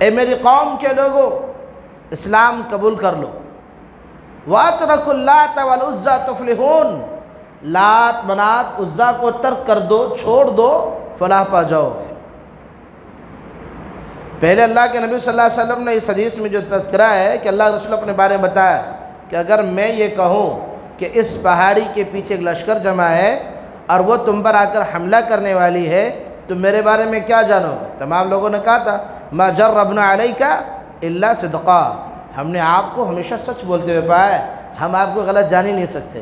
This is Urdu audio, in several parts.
اے میری قوم کے لوگوں، اسلام قبول کر لو۔ وَاتْرَكُوا اللَّاتَ وَالْعُزَّىٰ تُفْلِحُونَ، لات منات عزا کو ترک کر دو، چھوڑ دو، فلاح پا جاؤ گے۔ پہلے اللہ کے نبی صلی اللہ علیہ وسلم نے اس حدیث میں جو تذکرہ ہے کہ اللہ رسول اپنے بارے میں بتایا کہ اگر میں یہ کہوں کہ اس پہاڑی کے پیچھے ایک لشکر جمع ہے اور وہ تم پر آ کر حملہ کرنے والی ہے تو میرے بارے میں کیا جانو گے؟ تمام لوگوں نے کہا تھا مَا جَرَّبْنَا عَلَيْكَ إِلَّا صِدْقًا، ہم نے آپ کو ہمیشہ سچ بولتے ہوئے پایا ہے، ہم آپ کو غلط جان ہی نہیں سکتے۔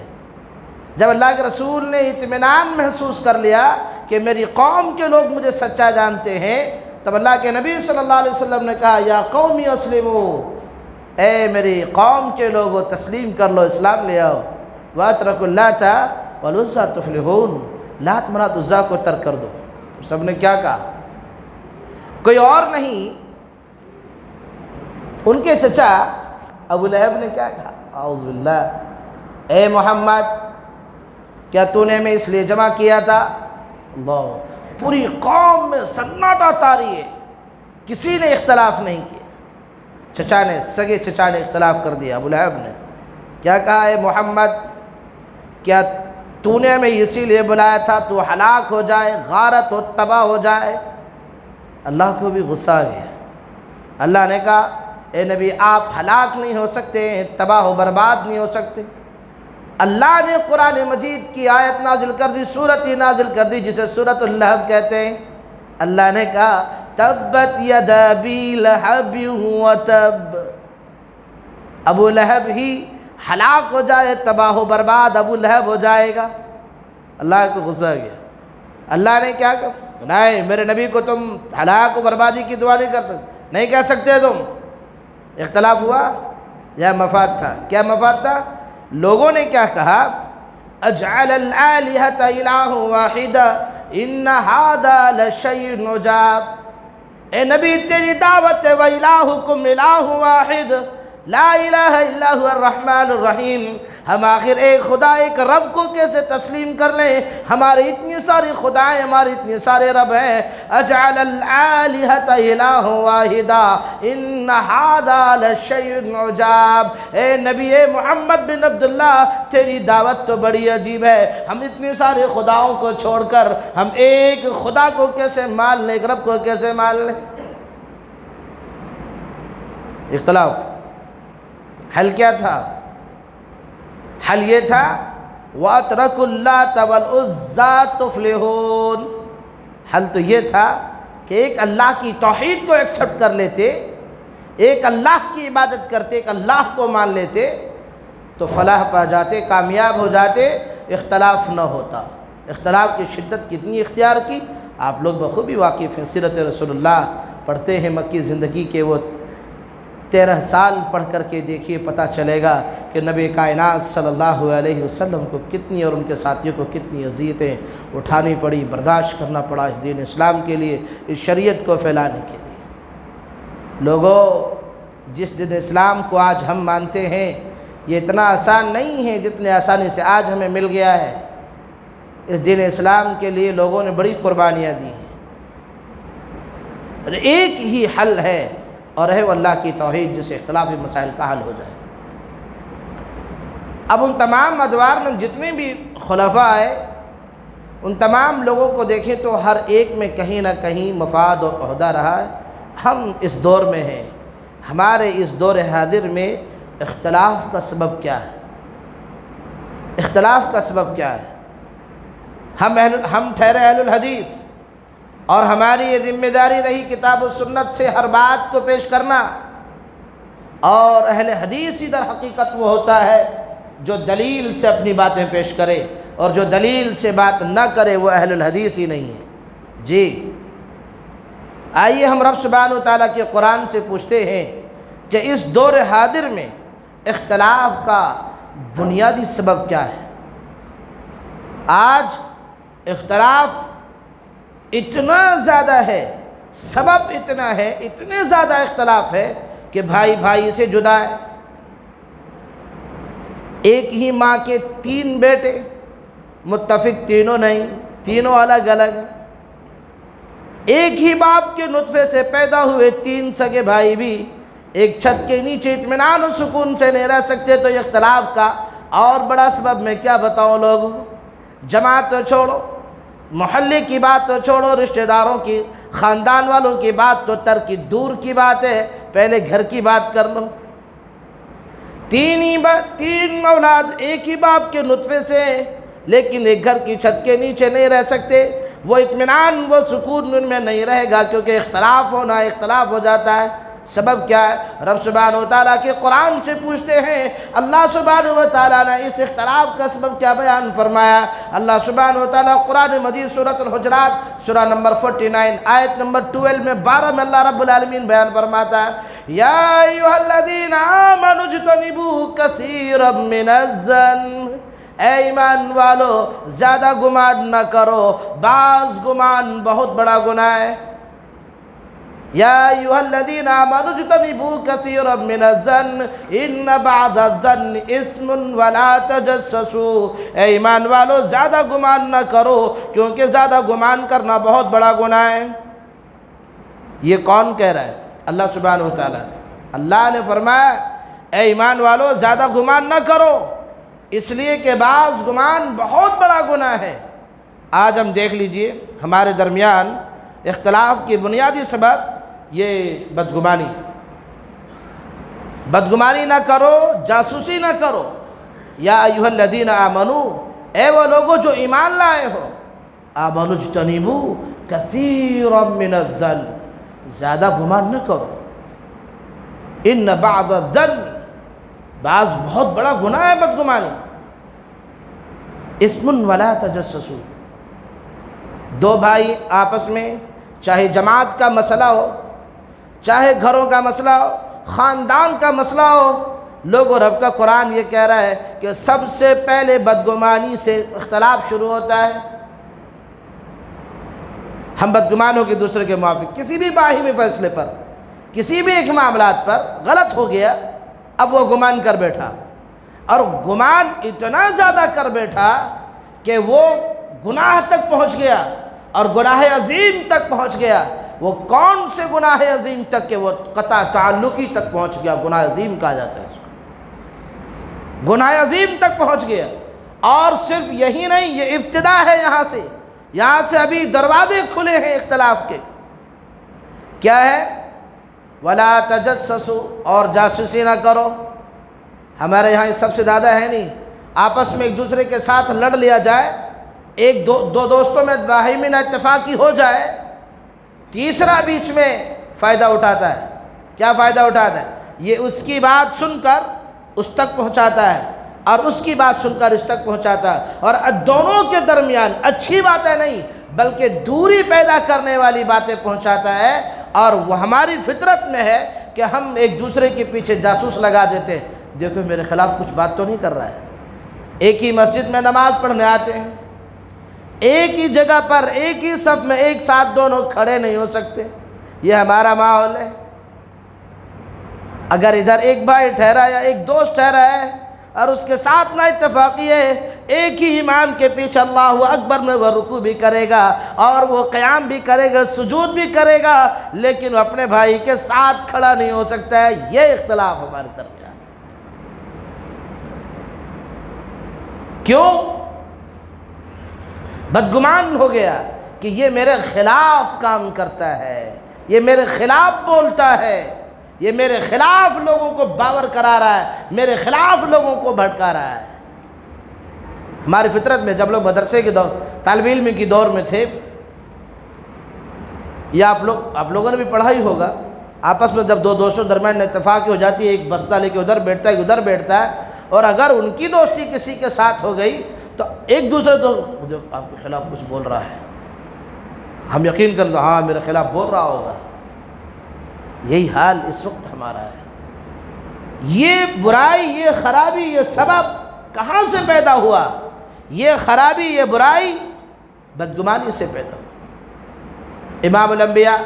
جب اللہ کے رسول نے اطمینان محسوس کر لیا کہ میری قوم کے لوگ مجھے سچا جانتے ہیں، تب اللہ کے نبی صلی اللہ علیہ وسلم نے کہا یا قومی اسلموا، اے میری قوم کے لوگوں تسلیم کر لو، اسلام لے آؤ۔ وَاتْرَكُوا اللَّاتَ وَالْعُزَّىٰ تُفْلِحُونَ، لات منات عزا کو ترک کر دو۔ سب نے کیا کہا؟ کوئی اور نہیں، ان کے چچا ابو لہب نے کیا کہا؟ اعوذ باللہ، اے محمد کیا تو نے ہمیں اس لیے جمع کیا تھا؟ اللہ، پوری قوم میں سناٹا طاری ہے، کسی نے اختلاف نہیں کیا۔ چچا نے، سگے چچا نے اختلاف کر دیا۔ ابو لہب نے کیا کہا؟ اے محمد کیا تو نے ہمیں اسی لیے بلایا تھا تو ہلاک ہو جائے، غارت ہو، تباہ ہو جائے؟ اللہ کو بھی غصہ آ گیا۔ اللہ نے کہا اے نبی آپ ہلاک نہیں ہو سکتے، تباہ و برباد نہیں ہو سکتے۔ اللہ نے قرآن مجید کی آیت نازل کر دی، سورت ہی نازل کر دی جسے سورۃ اللہب کہتے ہیں۔ اللہ نے کہا تبت یدا ابی لہب وتب، ابو لہب ہی ہلاک ہو جائے، تباہ و برباد ابو لہب ہو جائے گا۔ اللہ کو غصہ آ گیا۔ اللہ نے کیا کہا؟ نہیں، میرے نبی کو تم ہلاک و بربادی کی دعا نہیں کر سکتے، نہیں کہہ سکتے تم۔ اختلاف ہوا یا مفاد تھا؟ کیا مفاد تھا؟ لوگوں نے کیا کہا؟ اجعل الآلہۃ الہ واحدہ ان ھذا لشیء عجاب، اے نبی تیری دعوت ہے وَإِلَٰهُكُمْ إِلَٰهٌ وَاحِدٌ لا الہ الا هو الرحمن الرحیم، ہم آخر ایک خدا ایک رب کو کیسے تسلیم کر لیں؟ ہمارے اتنی ساری خدائیں، ہمارے اتنے سارے رب ہیں۔ اجعل الآلہۃ الہ واحدہ ان ھذا لشیء عجاب، اے نبی، اے محمد بن عبداللہ تیری دعوت تو بڑی عجیب ہے، ہم اتنے سارے خداؤں کو چھوڑ کر ہم ایک خدا کو کیسے مان لیں، ایک رب کو کیسے مان لیں؟ اختلاف۔ حل کیا تھا؟ حل یہ تھا وَاتْرَكُوا اللَّاتَ وَالْعُزَّىٰ تُفْلِحُونَ، حل تو یہ تھا کہ ایک اللہ کی توحید کو ایکسپٹ کر لیتے، ایک اللہ کی عبادت کرتے، ایک اللہ کو مان لیتے تو فلاح پا جاتے، کامیاب ہو جاتے، اختلاف نہ ہوتا۔ اختلاف کی شدت کتنی اختیار کی آپ لوگ بخوبی واقف ہیں۔ سیرت رسول اللہ پڑھتے ہیں، مکی زندگی کے وہ 13 سال پڑھ کر کے دیکھیے، پتہ چلے گا کہ نبی کائنات صلی اللہ علیہ وسلم کو کتنی اور ان کے ساتھیوں کو کتنی اذیتیں اٹھانی پڑی، برداشت کرنا پڑا اس دین اسلام کے لیے، اس شریعت کو پھیلانے کے لیے۔ لوگوں، جس دین اسلام کو آج ہم مانتے ہیں یہ اتنا آسان نہیں ہے جتنے آسانی سے آج ہمیں مل گیا ہے۔ اس دین اسلام کے لیے لوگوں نے بڑی قربانیاں دی ہیں، اور ایک ہی حل ہے اور ہے وہ اللہ کی توحید، جس سے اختلافی مسائل کا حل ہو جائے۔ اب ان تمام ادوار میں جتنے بھی خلفاء آئے، ان تمام لوگوں کو دیکھیں تو ہر ایک میں کہیں نہ کہیں مفاد اور عہدہ رہا ہے۔ ہم اس دور میں ہیں، ہمارے اس دور حاضر میں اختلاف کا سبب کیا ہے؟ اختلاف کا سبب کیا ہے؟ ہم ٹھہرے اہل الحدیث اور ہماری یہ ذمہ داری رہی کتاب و سنت سے ہر بات کو پیش کرنا، اور اہل حدیث ہی در حقیقت وہ ہوتا ہے جو دلیل سے اپنی باتیں پیش کرے، اور جو دلیل سے بات نہ کرے وہ اہل الحدیث ہی نہیں ہے۔ جی آئیے ہم رب سبحانہ وتعالیٰ کے قرآن سے پوچھتے ہیں کہ اس دور حاضر میں اختلاف کا بنیادی سبب کیا ہے؟ آج اختلاف اتنا زیادہ ہے، سبب اتنا ہے، اتنے زیادہ اختلاف ہے کہ بھائی بھائی سے جدا ہے۔ ایک ہی ماں کے 3 بیٹے، متفق تینوں نہیں، تینوں الگ الگ۔ ایک ہی باپ کے نطفے سے پیدا ہوئے 3 سگے بھائی بھی ایک چھت کے نیچے اطمینان و سکون سے نہیں رہ سکتے، تو اختلاف کا اور بڑا سبب میں کیا بتاؤں لوگوں؟ جماعت تو چھوڑو، محلے کی بات تو چھوڑو، رشتہ داروں کی، خاندان والوں کی بات تو ترک، دور کی بات ہے، پہلے گھر کی بات کر لو۔ 3 اولاد ایک ہی باپ کے نطفے سے، لیکن ایک گھر کی چھت کے نیچے نہیں رہ سکتے، وہ اطمینان وہ سکون ان میں نہیں رہے گا، کیونکہ اختلاف ہو جاتا ہے۔ سبب کیا ہے؟ رب سبحانہ و تعالیٰ کے قرآن سے پوچھتے ہیں، اللہ سبحانہ و تعالیٰ نے اس اختلاف کا سبب کیا بیان فرمایا؟ اللہ سبحانہ و تعالیٰ قرآن مجید سورۃ الحجرات سورہ نمبر 49 آیت نمبر 12 میں 12 میں اللہ رب العالمین بیان فرماتا ہے، یا ایھا الذین آمنوا اجتنبوا کثیرا من الظن، اے ایمان والو زیادہ گمان نہ کرو، بعض گمان بہت بڑا گناہ ہے۔ یا ایھا الذین آمنوا اجتنبوا کثیرا من الظن ان بعض الظن اثم ولا تجسسوا، اے ایمان والو زیادہ گمان نہ کرو، کیونکہ زیادہ گمان کرنا بہت بڑا گناہ ہے۔ یہ کون کہہ رہا ہے؟ اللہ سبحانہ و تعالیٰ نے۔ اللہ نے فرمایا اے ایمان والو زیادہ گمان نہ کرو، اس لیے کہ بعض گمان بہت بڑا گناہ ہے۔ آج ہم دیکھ لیجئے ہمارے درمیان اختلاف کی بنیادی سبب یہ بدگمانی ہے۔ بدگمانی نہ کرو، جاسوسی نہ کرو۔ یا ایھا الذین آمنو، اے وہ لوگوں جو ایمان لائے ہو، آمنوا اجتنبوا کثیرا من الظن، زیادہ گمان نہ کرو، ان بعض الظن، بعض بہت بڑا گناہ ہے بدگمانی، اسم ولا تجسسوا، 2 بھائی آپس میں چاہے جماعت کا مسئلہ ہو، چاہے گھروں کا مسئلہ ہو، خاندان کا مسئلہ ہو، لوگوں رب کا قرآن یہ کہہ رہا ہے کہ سب سے پہلے بدگمانی سے اختلاف شروع ہوتا ہے۔ ہم بدگمان ہو کے دوسرے کے موافق کسی بھی باہمی فیصلے پر، کسی بھی ایک معاملات پر غلط ہو گیا، اب وہ گمان کر بیٹھا، اور گمان اتنا زیادہ کر بیٹھا کہ وہ گناہ تک پہنچ گیا، اور گناہ عظیم تک پہنچ گیا۔ وہ کون سے گناہ عظیم تک کہ وہ قطع تعلقی تک پہنچ گیا، گناہ عظیم کہا جاتا ہے اس کو، گناہ عظیم تک پہنچ گیا۔ اور صرف یہی نہیں، یہ ابتدا ہے، یہاں سے ابھی دروازے کھلے ہیں اختلاف کے۔ کیا ہے؟ ولا تجسسوا، اور جاسوسی نہ کرو۔ ہمارے یہاں سب سے زیادہ ہے نہیں، آپس میں ایک دوسرے کے ساتھ لڑ لیا جائے، ایک دو دوستوں میں باہمی نہ اتفاقی ہو جائے، تیسرا بیچ میں فائدہ اٹھاتا ہے۔ کیا فائدہ اٹھاتا ہے؟ یہ اس کی بات سن کر اس تک پہنچاتا ہے، اور اس کی بات سن کر اس تک پہنچاتا ہے، اور دونوں کے درمیان اچھی باتیں نہیں بلکہ دوری پیدا کرنے والی باتیں پہنچاتا ہے۔ اور وہ ہماری فطرت میں ہے کہ ہم ایک دوسرے کے پیچھے جاسوس لگا دیتے ہیں، دیکھو میرے خلاف کچھ بات تو نہیں کر رہا ہے۔ ایک ہی مسجد میں نماز پڑھنے آتے ہیں، ایک ہی جگہ پر ایک ہی صف میں ایک ساتھ دونوں کھڑے نہیں ہو سکتے، یہ ہمارا ماحول ہے۔ اگر ادھر ایک بھائی ٹھہرا یا ایک دوست ٹھہرا ہے اور اس کے ساتھ نہ اتفاقی ہے، ایک ہی امام کے پیچھے اللہ اکبر میں وہ رکوع بھی کرے گا اور وہ قیام بھی کرے گا، سجود بھی کرے گا، لیکن وہ اپنے بھائی کے ساتھ کھڑا نہیں ہو سکتا ہے۔ یہ اختلاف ہمارے درمیان۔ کیوں؟ بدگمان ہو گیا کہ یہ میرے خلاف کام کرتا ہے، یہ میرے خلاف بولتا ہے، یہ میرے خلاف لوگوں کو باور کرا رہا ہے، میرے خلاف لوگوں کو بھٹکا رہا ہے۔ ہماری فطرت میں جب لوگ مدرسے کے دور، طالب علم کی دور میں تھے، یا آپ لوگوں نے بھی پڑھا ہی ہوگا، آپس میں جب 2 دوستوں درمیان اتفاق ہو جاتی ہے، ایک بستہ لے کے ادھر بیٹھتا ہے، ادھر بیٹھتا ہے، اور اگر ان کی دوستی کسی کے ساتھ ہو گئی تو ایک دوسرے تو مجھے آپ کے خلاف کچھ بول رہا ہے، ہم یقین کر لیں ہاں میرے خلاف بول رہا ہوگا۔ یہی حال اس وقت ہمارا ہے۔ یہ برائی، یہ خرابی، یہ سبب کہاں سے پیدا ہوا؟ یہ خرابی، یہ برائی بدگمانی سے پیدا ہوا۔ امام الانبیاء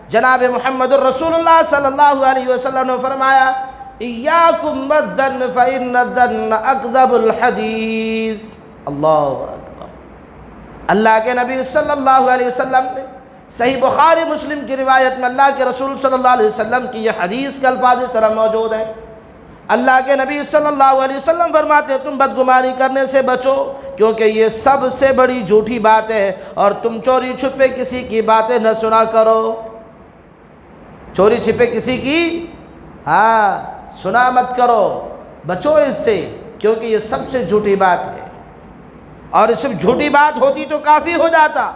جناب محمد الرسول اللہ صلی اللہ علیہ وسلم نے فرمایا، ایاکم والظن فإن الظن اکذب الحدیث۔ اللہ اکبر۔ اللہ کے نبی صلی اللہ علیہ وسلم نے صحیح بخاری مسلم کی روایت میں اللہ کے رسول صلی اللہ علیہ وسلم کی یہ حدیث کے الفاظ اس طرح موجود ہیں۔ اللہ کے نبی صلی اللہ علیہ وسلم فرماتے ہیں تم بدگمانی کرنے سے بچو کیونکہ یہ سب سے بڑی جھوٹی بات ہے، اور تم چوری چھپے کسی کی باتیں نہ سنا کرو۔ چوری چھپے کسی کی سنا مت کرو، بچو اس سے، کیونکہ یہ سب سے جھوٹی بات ہے، اور صرف جھوٹی بات ہوتی تو کافی ہو جاتا،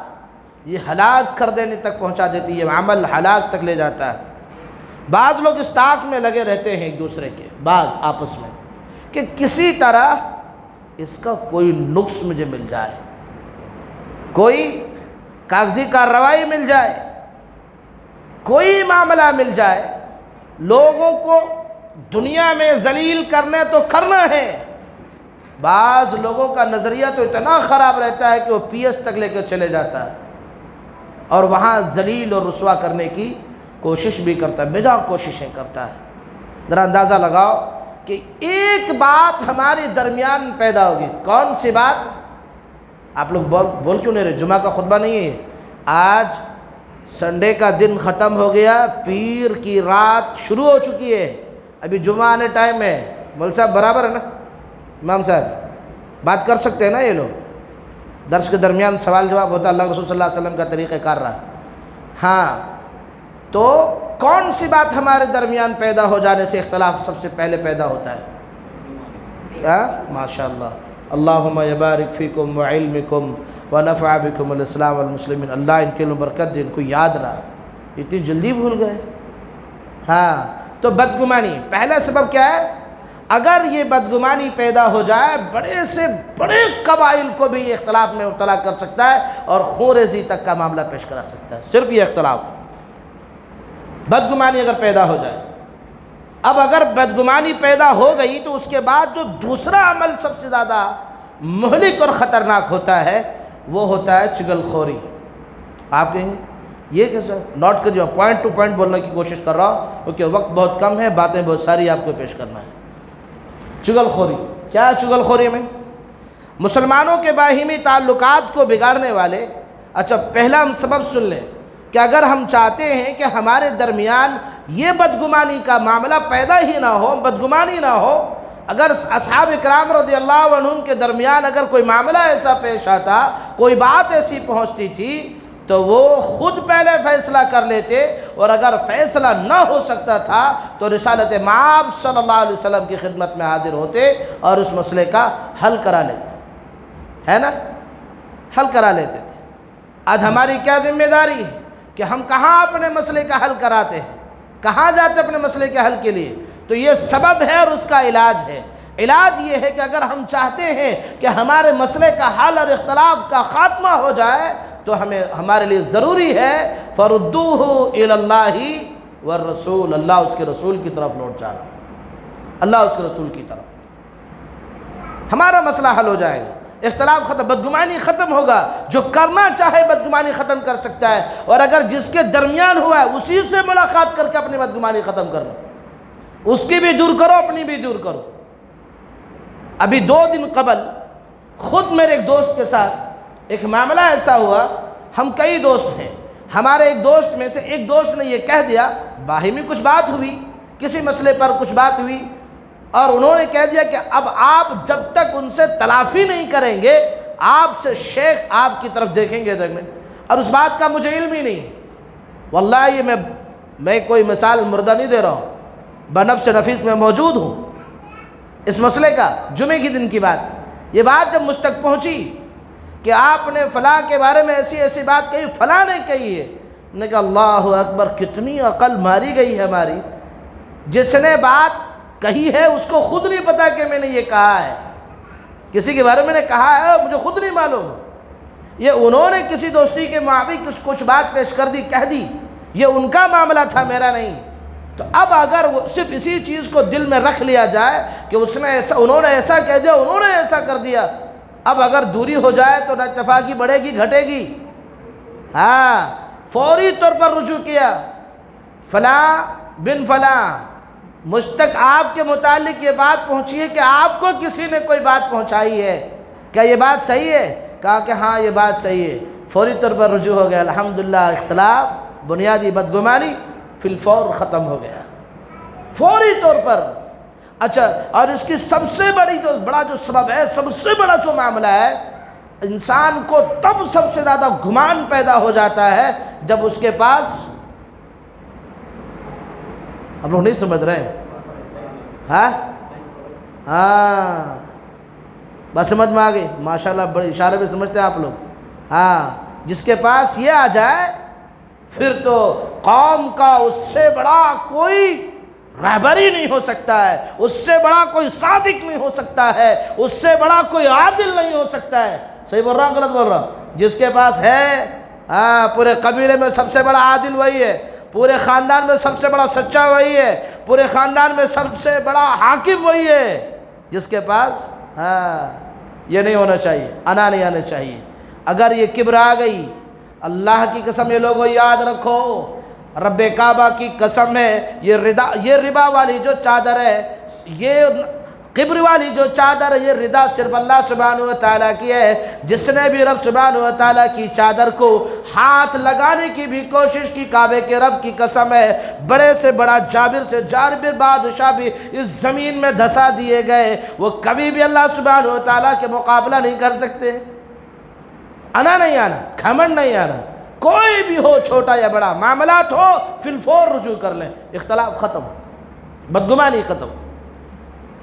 یہ ہلاک کر دینے تک پہنچا دیتی، یہ عمل ہلاک تک لے جاتا ہے۔ بعض لوگ اس طاق میں لگے رہتے ہیں ایک دوسرے کے، بعض آپس میں، کہ کسی طرح اس کا کوئی نقص مجھے مل جائے، کوئی کاغذی کارروائی مل جائے، کوئی معاملہ مل جائے، لوگوں کو دنیا میں ذلیل کرنا تو کرنا ہے۔ بعض لوگوں کا نظریہ تو اتنا خراب رہتا ہے کہ وہ پی ایس تک لے کے چلے جاتا ہے اور وہاں ذلیل اور رسوا کرنے کی کوشش بھی کرتا ہے، بجا کوششیں کرتا ہے۔ ذرا اندازہ لگاؤ کہ ایک بات ہمارے درمیان پیدا ہوگی، کون سی بات؟ آپ لوگ بول کیوں نہیں رہے؟ جمعہ کا خطبہ نہیں ہے، آج سنڈے کا دن ختم ہو گیا، پیر کی رات شروع ہو چکی ہے، ابھی جمعہ آنے ٹائم ہے۔ مول صاحب برابر ہے نا؟ امام صاحب بات کر سکتے ہیں نا؟ یہ لوگ درس کے درمیان سوال جواب ہوتا ہے، اللہ رسول صلی اللہ علیہ وسلم کا طریقہ کار رہا۔ ہاں، تو کون سی بات ہمارے درمیان پیدا ہو جانے سے اختلاف سب سے پہلے پیدا ہوتا ہے؟ ماشاءاللہ، اللہم یبارک فیکم وعلمکم ونفع بکم الاسلام والمسلمین۔ اللہ ان کے لیے برکت دے، ان کو یاد رہا، اتنی جلدی بھول گئے۔ ہاں، تو بدگمانی پہلا سبب کیا ہے؟ اگر یہ بدگمانی پیدا ہو جائے، بڑے سے بڑے قبائل کو بھی یہ اختلاف میں مبتلا کر سکتا ہے اور خون ریزی تک کا معاملہ پیش کرا سکتا ہے، صرف یہ اختلاف، بدگمانی اگر پیدا ہو جائے۔ اب اگر بدگمانی پیدا ہو گئی تو اس کے بعد جو دوسرا عمل سب سے زیادہ مہلک اور خطرناک ہوتا ہے وہ ہوتا ہے چغل خوری۔ آپ کہیں گے یہ کیسا؟ نوٹ کریے، پوائنٹ ٹو پوائنٹ بولنے کی کوشش کر رہا ہوں کیونکہ وقت بہت کم ہے، باتیں بہت ساری آپ کو پیش کرنا ہے۔ چغل خوری کیا ہے؟ چغل خوری میں مسلمانوں کے باہمی تعلقات کو بگاڑنے والے، اچھا پہلا ہم سبب سن لیں کہ اگر ہم چاہتے ہیں کہ ہمارے درمیان یہ بدگمانی کا معاملہ پیدا ہی نہ ہو، بدگمانی نہ ہو، اگر اصحاب اکرام رضی اللہ عنہم کے درمیان اگر کوئی معاملہ ایسا پیش آتا، کوئی بات ایسی پہنچتی تھی تو وہ خود پہلے فیصلہ کر لیتے، اور اگر فیصلہ نہ ہو سکتا تھا تو رسالت مآب صلی اللہ علیہ وسلم کی خدمت میں حاضر ہوتے اور اس مسئلے کا حل کرا لیتے، ہے نا؟ حل کرا لیتے تھے۔ آج ہماری کیا ذمہ داری ہے کہ ہم کہاں اپنے مسئلے کا حل کراتے ہیں، کہاں جاتے اپنے مسئلے کے حل کے لیے؟ تو یہ سبب ہے اور اس کا علاج ہے۔ علاج یہ ہے کہ اگر ہم چاہتے ہیں کہ ہمارے مسئلے کا حل اور اختلاف کا خاتمہ ہو جائے تو ہمارے لیے ضروری ہے فردوہ الی اللہ والرسول، اللہ اس کے رسول کی طرف لوٹ جانا، اللہ اس کے رسول کی طرف، ہمارا مسئلہ حل ہو جائے گا، اختلاف ختم، بدگمانی ختم ہوگا۔ جو کرنا چاہے بدگمانی ختم کر سکتا ہے، اور اگر جس کے درمیان ہوا ہے اسی سے ملاقات کر کے اپنی بدگمانی ختم کر لو، اس کی بھی دور کرو، اپنی بھی دور کرو۔ ابھی 2 دن قبل خود میرے ایک دوست کے ساتھ ایک معاملہ ایسا ہوا، ہم کئی دوست ہیں، ہمارے ایک دوست میں سے ایک دوست نے یہ کہہ دیا، باہمی کچھ بات ہوئی، کسی مسئلے پر کچھ بات ہوئی، اور انہوں نے کہہ دیا کہ اب آپ جب تک ان سے تلافی نہیں کریں گے، آپ سے شیخ آپ کی طرف دیکھیں گے دیکھنے، اور اس بات کا مجھے علم ہی نہیں۔ واللہ یہ میں کوئی مثال مردہ نہیں دے رہا ہوں، بنفس نفیس میں موجود ہوں اس مسئلے کا، جمعے کی دن کی بات۔ یہ بات جب مجھ تک پہنچی کہ آپ نے فلاں کے بارے میں ایسی ایسی بات کہی، فلاں نے کہی ہے، میں نے کہا اللہ اکبر، کتنی عقل ماری گئی ہے ہماری، جس نے بات کہی ہے اس کو خود نہیں پتا کہ میں نے یہ کہا ہے، کسی کے بارے میں نے کہا ہے مجھے خود نہیں معلوم، یہ انہوں نے کسی دوستی کے مابین کچھ بات پیش کر دی، کہہ دی، یہ ان کا معاملہ تھا، میرا نہیں۔ تو اب اگر وہ صرف اسی چیز کو دل میں رکھ لیا جائے کہ اس نے ایسا، انہوں نے ایسا کہہ دیا، انہوں نے ایسا کر دیا، اب اگر دوری ہو جائے تو نہ اتفاقی بڑھے گی گھٹے گی۔ ہاں، فوری طور پر رجوع کیا، فلاں بن فلاں، مجھ تک آپ کے متعلق یہ بات پہنچی ہے کہ آپ کو کسی نے کوئی بات پہنچائی ہے، کیا یہ بات صحیح ہے؟ کہا کہ ہاں یہ بات صحیح ہے، فوری طور پر رجوع ہو گیا. الحمدللہ اختلاف بنیادی بدگمانی فی الفور ختم ہو گیا فوری طور پر. اچھا، اور اس کی سب سے بڑی جو سبب ہے، سب سے بڑا جو معاملہ ہے، انسان کو تب سب سے زیادہ گمان پیدا ہو جاتا ہے جب اس کے پاس، ہم لوگ نہیں سمجھ رہے ہیں؟ ہاں بس سمجھ میں آ گئی، ماشاءاللہ بڑے اشارے پہ سمجھتے ہیں آپ لوگ. ہاں، جس کے پاس یہ آ جائے پھر تو قوم کا اس سے بڑا کوئی رہبری نہیں ہو سکتا ہے، اس سے بڑا کوئی صادق نہیں ہو سکتا ہے، اس سے بڑا کوئی عادل نہیں ہو سکتا ہے. صحیح بول رہا ہوں غلط بول رہا ہوں؟ جس کے پاس ہے، پورے قبیلے میں سب سے بڑا عادل وہی ہے، پورے خاندان میں سب سے بڑا سچا وہی ہے، پورے خاندان میں سب سے بڑا حاکم وہی ہے جس کے پاس یہ نہیں ہونا چاہیے، انا نہیں آنا چاہیے. اگر یہ کبر آ گئی، اللہ کی قسم یہ لوگوں یاد رکھو، رب کعبہ کی قسم ہے، یہ ربا والی جو چادر ہے، یہ قبر والی جو چادر ہے، یہ رضا صرف اللہ سبحانہ و تعالیٰ کی ہے. جس نے بھی رب سبحانہ و تعالیٰ کی چادر کو ہاتھ لگانے کی بھی کوشش کی، کعبے کے رب کی قسم ہے، بڑے سے بڑا جابر سے جابر بادشاہ بھی اس زمین میں دھسا دیے گئے، وہ کبھی بھی اللہ سبحانہ و تعالیٰ کے مقابلہ نہیں کر سکتے. انا نہیں آنا، گھمنڈ نہیں آنا، کوئی بھی ہو چھوٹا یا بڑا، معاملات ہو فی الفور رجوع کر لیں، اختلاف ختم، بدگمانی ختم.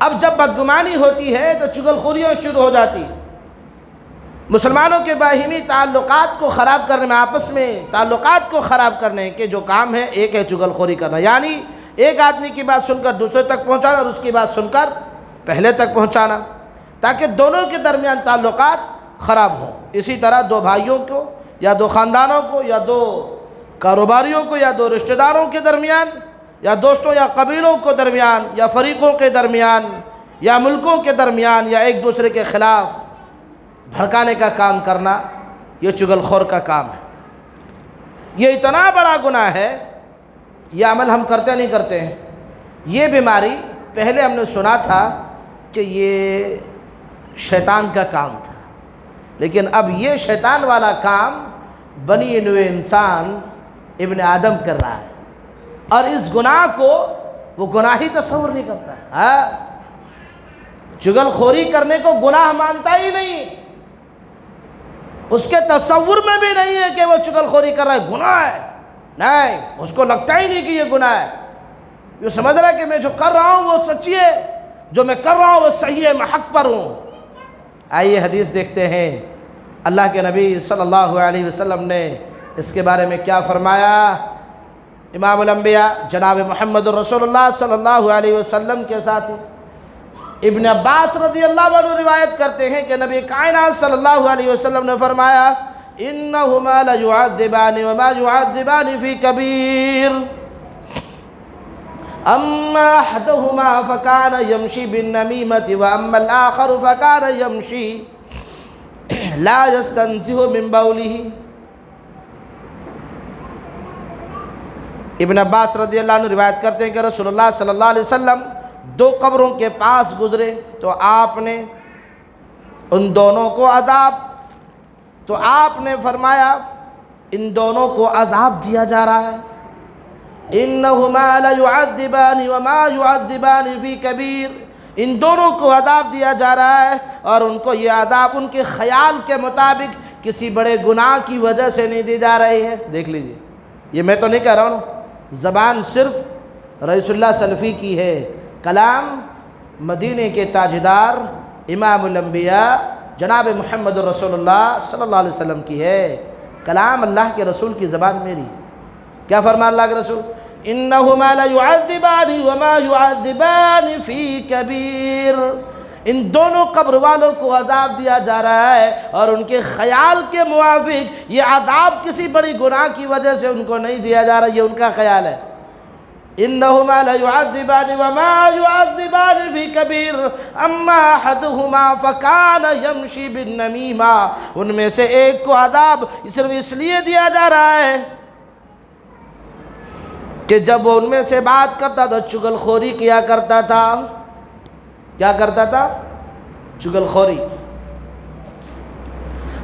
اب جب بدگمانی ہوتی ہے تو چغل خوریاں شروع ہو جاتی. مسلمانوں کے باہمی تعلقات کو خراب کرنے میں، آپس میں تعلقات کو خراب کرنے کے جو کام ہے، ایک ہے چغل خوری کرنا، یعنی ایک آدمی کی بات سن کر دوسرے تک پہنچانا اور اس کی بات سن کر پہلے تک پہنچانا، تاکہ دونوں کے درمیان تعلقات خراب ہوں. اسی طرح دو بھائیوں کو یا دو خاندانوں کو یا دو کاروباریوں کو یا دو رشتہ داروں کے درمیان یا دوستوں یا قبیلوں کے درمیان یا فریقوں کے درمیان یا ملکوں کے درمیان یا ایک دوسرے کے خلاف بھڑکانے کا کام کرنا، یہ چغل خور کا کام ہے. یہ اتنا بڑا گناہ ہے، یہ عمل ہم کرتے نہیں کرتے ہیں. یہ بیماری پہلے ہم نے سنا تھا کہ یہ شیطان کا کام تھا، لیکن اب یہ شیطان والا کام بنی نوع انسان ابن آدم کر رہا ہے، اور اس گناہ کو وہ گناہ ہی تصور نہیں کرتا ہے. چغل خوری کرنے کو گناہ مانتا ہی نہیں، اس کے تصور میں بھی نہیں ہے کہ وہ چغل خوری کر رہا ہے، گناہ ہے. نہیں، اس کو لگتا ہی نہیں کہ یہ گناہ ہے. یہ سمجھ رہا ہے کہ میں جو کر رہا ہوں وہ سچی ہے، جو میں کر رہا ہوں وہ صحیح ہے، میں حق پر ہوں. آئیے حدیث دیکھتے ہیں، اللہ کے نبی صلی اللہ علیہ وسلم نے اس کے بارے میں کیا فرمایا. امام الانبیاء جناب محمد رسول اللہ صلی اللہ علیہ وسلم کے ساتھ ابن عباس رضی اللہ عنہ روایت کرتے ہیں کہ نبی کائنات صلی اللہ علیہ وسلم نے فرمایا، انہما لیعذبان وما یعذبان فی کبیر، اما احدہما فکان یمشی بالنمیمۃ واما الاخر فکان یمشی لا یستنزہ من بولہ. ابن عباس رضی اللہ عنہ روایت کرتے ہیں کہ رسول اللہ صلی اللہ علیہ وسلم دو قبروں کے پاس گزرے تو آپ نے ان دونوں کو آپ نے فرمایا ان دونوں کو عذاب دیا جا رہا ہے. انہما لیعذبان وما یعذبان فی کبیر، ان دونوں کو عذاب دیا جا رہا ہے، اور ان کو یہ عذاب ان کے خیال کے مطابق کسی بڑے گناہ کی وجہ سے نہیں دی جا رہی ہے. دیکھ لیجئے، یہ میں تو نہیں کہہ رہا ہوں، زبان صرف رئیس اللہ سلفی کی ہے، کلام مدینے کے تاجدار امام الانبیاء جناب محمد رسول اللہ صلی اللہ علیہ وسلم کی ہے. کلام اللہ کے رسول کی زبان میری. کیا فرما اللہ کے رسول؟ انہما لیعذبان وما یعذبان فی کبیر، ان دونوں قبر والوں کو عذاب دیا جا رہا ہے، اور ان کے خیال کے موافق یہ عذاب کسی بڑی گناہ کی وجہ سے ان کو نہیں دیا جا رہا، یہ ان کا خیال ہے. انہما لیعذبان وما یعذبان فی کبیر، اما احدہما فکان یمشی بالنمیمہ، ان میں سے ایک کو عذاب صرف اس لیے دیا جا رہا ہے کہ جب وہ ان میں سے بات کرتا تھا چغل خوری کیا کرتا تھا. کیا کرتا تھا؟ چغل خوری.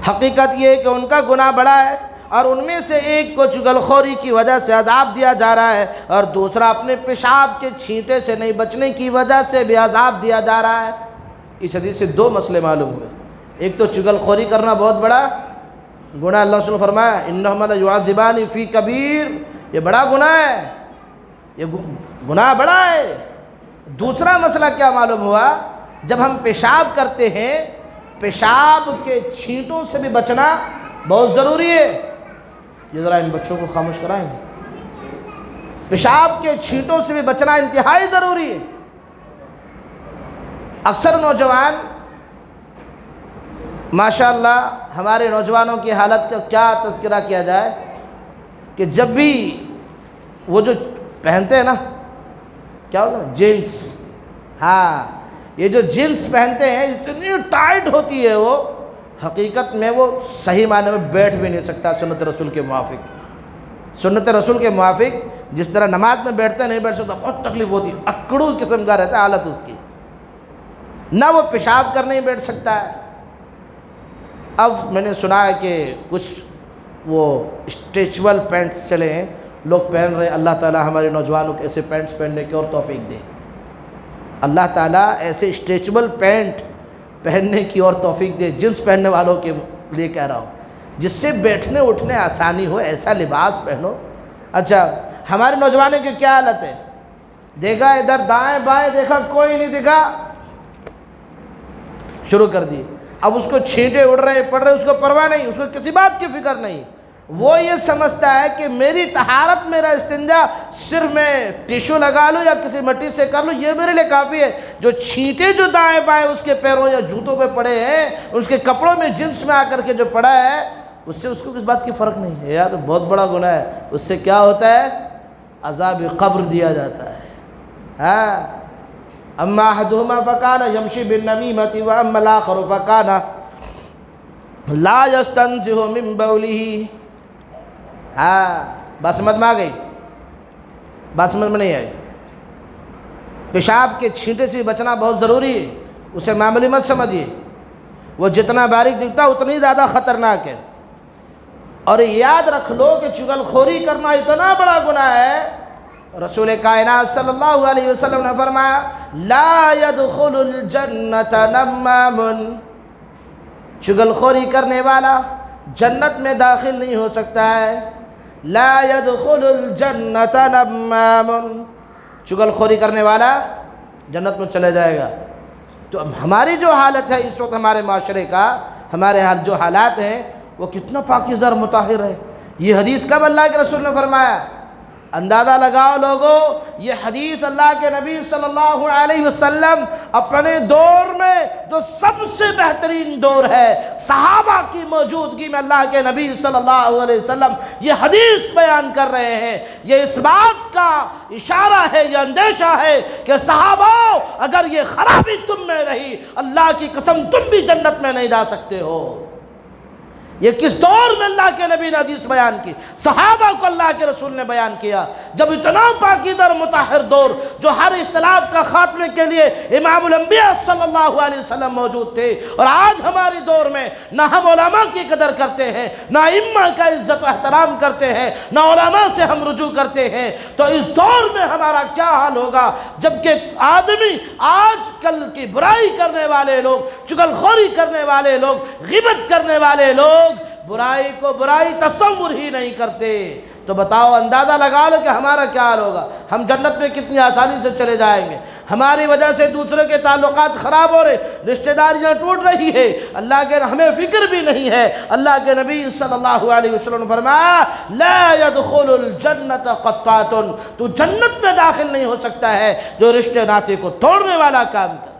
حقیقت یہ ہے کہ ان کا گناہ بڑا ہے، اور ان میں سے ایک کو چغل خوری کی وجہ سے عذاب دیا جا رہا ہے، اور دوسرا اپنے پیشاب کے چھینٹے سے نہیں بچنے کی وجہ سے بھی عذاب دیا جا رہا ہے۔ اس حدیث سے دو مسئلے معلوم ہوئے، ایک تو چغل خوری کرنا بہت بڑا گناہ، اللہ صلی اللہ علیہ وسلم نے فرمایا انہما لیعذبان فی کبیر، یہ بڑا گناہ ہے، یہ گناہ بڑا ہے۔ دوسرا مسئلہ کیا معلوم ہوا، جب ہم پیشاب کرتے ہیں پیشاب کے چھینٹوں سے بھی بچنا بہت ضروری ہے۔ یہ ذرا ان بچوں کو خاموش کرائیں، پیشاب کے چھینٹوں سے بھی بچنا انتہائی ضروری ہے۔ اکثر نوجوان ماشاءاللہ، ہمارے نوجوانوں کی حالت کا کیا تذکرہ کیا جائے کہ جب بھی وہ جو پہنتے ہیں نا، کیا ہوگا، جینس، ہاں یہ جو جینس پہنتے ہیں اتنی ٹائٹ ہوتی ہے، وہ حقیقت میں وہ صحیح معنی میں بیٹھ بھی نہیں سکتا سنت رسول کے موافق۔ سنت رسول کے موافق جس طرح نماز میں بیٹھتے نہیں بیٹھ سکتا، بہت تکلیف ہوتی ہے، اکڑو قسم کا رہتا ہے حالت اس کی، نہ وہ پیشاب کرنے ہی بیٹھ سکتا ہے۔ اب میں نے سنا ہے کہ کچھ وہ اسٹریچبل پینٹس چلے ہیں، لوگ پہن رہے ہیں، اللہ تعالیٰ ہمارے نوجوانوں کو ایسے پینٹس پہننے کی اور توفیق دے، اللہ تعالیٰ ایسے اسٹریچبل پینٹ پہننے کی اور توفیق دے، جنس پہننے والوں کے لیے کہہ رہا ہوں، جس سے بیٹھنے اٹھنے آسانی ہو، ایسا لباس پہنو۔ اچھا، ہمارے نوجوانوں کی کیا حالت ہے، دیکھا ادھر دائیں بائیں دیکھا کوئی نہیں دکھا، شروع کر دی، اب اس کو چھینٹے اڑ رہے پڑ رہے، اس کو پرواہ نہیں، اس کو کسی بات کی فکر نہیں، وہ یہ سمجھتا ہے کہ میری طہارت، میرا استنجا صرف میں ٹیشو لگا لوں یا کسی مٹی سے کر لوں، یہ میرے لیے کافی ہے۔ جو چھینٹے جو دائیں بائیں اس کے پیروں یا جوتوں پہ پڑے ہیں، اس کے کپڑوں میں جنس میں آ کر کے جو پڑا ہے، اس سے اس کو کس بات کی فرق نہیں ہے، یار تو بہت بڑا گناہ ہے، اس سے کیا ہوتا ہے، عذاب قبر دیا جاتا ہے۔ ہاں، اما احدہما فکان یمشی بالنمیمۃ واما الاخر فکان لا یستنزہ من بولہ۔ ہاں، بات سمجھ میں آ گئی، بات سمجھ میں نہیں آئی، پیشاب کے چھینٹے سے بچنا بہت ضروری ہے، اسے معمولی مت سمجھیے، وہ جتنا باریک دکھتا اتنی زیادہ خطرناک ہے۔ اور یاد رکھ لو کہ چغل خوری کرنا اتنا بڑا گناہ ہے، رسول کائنات صلی اللہ علیہ وسلم نے فرمایا لا يدخل الجنت نمام، چغل خوری کرنے والا جنت میں داخل نہیں ہو سکتا ہے۔ لا يدخل الجنت نمام، چغل خوری کرنے والا جنت میں چلے جائے گا۔ تو ہماری جو حالت ہے اس وقت ہمارے معاشرے کا، ہمارے جو حالات ہیں وہ کتنا پاکیزہ اور مطہر ہے۔ یہ حدیث کب اللہ کے رسول نے فرمایا؟ اندازہ لگاؤ لوگوں، یہ حدیث اللہ کے نبی صلی اللہ علیہ وسلم اپنے دور میں جو سب سے بہترین دور ہے، صحابہ کی موجودگی میں اللہ کے نبی صلی اللہ علیہ وسلم یہ حدیث بیان کر رہے ہیں۔ یہ اس بات کا اشارہ ہے، یہ اندیشہ ہے کہ صحابہ اگر یہ خرابی تم میں رہی، اللہ کی قسم تم بھی جنت میں نہیں جا سکتے ہو۔ یہ کس دور میں اللہ کے نبی نے حدیث بیان کی، صحابہ کو اللہ کے رسول نے بیان کیا، جب اتنا پاکیزہ اور مطہر دور، جو ہر اختلاف کا خاتمے کے لیے امام الانبیاء صلی اللہ علیہ وسلم موجود تھے۔ اور آج ہماری دور میں نہ ہم علماء کی قدر کرتے ہیں، نہ ائمہ کا عزت و احترام کرتے ہیں، نہ علماء سے ہم رجوع کرتے ہیں، تو اس دور میں ہمارا کیا حال ہوگا؟ جبکہ آدمی آج کل کی برائی کرنے والے لوگ، چغل خوری کرنے والے لوگ، غیبت کرنے والے لوگ برائی کو برائی تصور ہی نہیں کرتے، تو بتاؤ، اندازہ لگا لو کہ ہمارا کیا حال ہوگا۔ ہم جنت میں کتنی آسانی سے چلے جائیں گے، ہماری وجہ سے دوسرے کے تعلقات خراب ہو رہے، رشتہ داریاں ٹوٹ رہی ہے، اللہ کے ہمیں فکر بھی نہیں ہے۔ اللہ کے نبی صلی اللہ علیہ وسلم نے فرمایا لا يدخل الجنت قطات، تو جنت میں داخل نہیں ہو سکتا ہے جو رشتے ناطے کو توڑنے والا کام کرے۔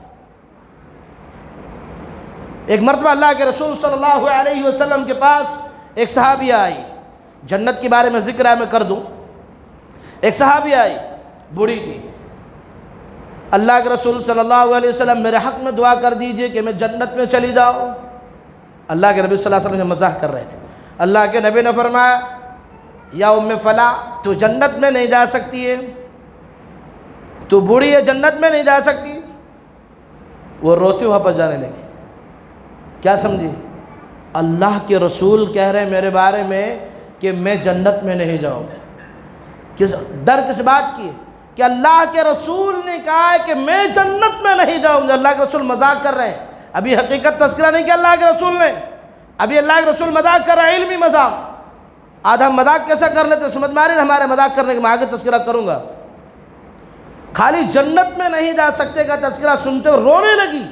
ایک مرتبہ اللہ کے رسول صلی اللہ علیہ وسلم کے پاس ایک صحابی آئی، جنت کے بارے میں ذکر ہے میں کر دوں۔ ایک صحابی آئی، بوڑھی تھی، اللہ کے رسول صلی اللہ علیہ وسلم میرے حق میں دعا کر دیجئے کہ میں جنت میں چلی جاؤں۔ اللہ کے نبی صلی اللہ علیہ وسلم مزاح کر رہے تھے۔ اللہ کے نبی نے فرمایا یا ام فلاں، تو جنت میں نہیں جا سکتی ہے، تو بوڑھی ہے، جنت میں نہیں جا سکتی۔ وہ روتے واپس جانے لگی، کیا سمجھی؟ اللہ کے رسول کہہ رہے ہیں میرے بارے میں کہ میں جنت میں نہیں جاؤں گا۔ ڈر کس بات کی؟ کہ اللہ کے رسول نے کہا ہے کہ میں جنت میں نہیں جاؤں گا۔ اللہ کے رسول مذاق کر رہے ہیں، ابھی حقیقت تذکرہ نہیں کیا اللہ کے رسول نے، ابھی اللہ کے رسول مذاق کر رہے ہیں، علمی مذاق۔ آج ہم مذاق کیسا کر لیتے سمجھ میں آ رہی ہے ہمارے مذاق کرنے کے، میں آگے تذکرہ کروں گا۔ خالی جنت میں نہیں جا سکتے کا تذکرہ سنتے ہوئے رونے لگی،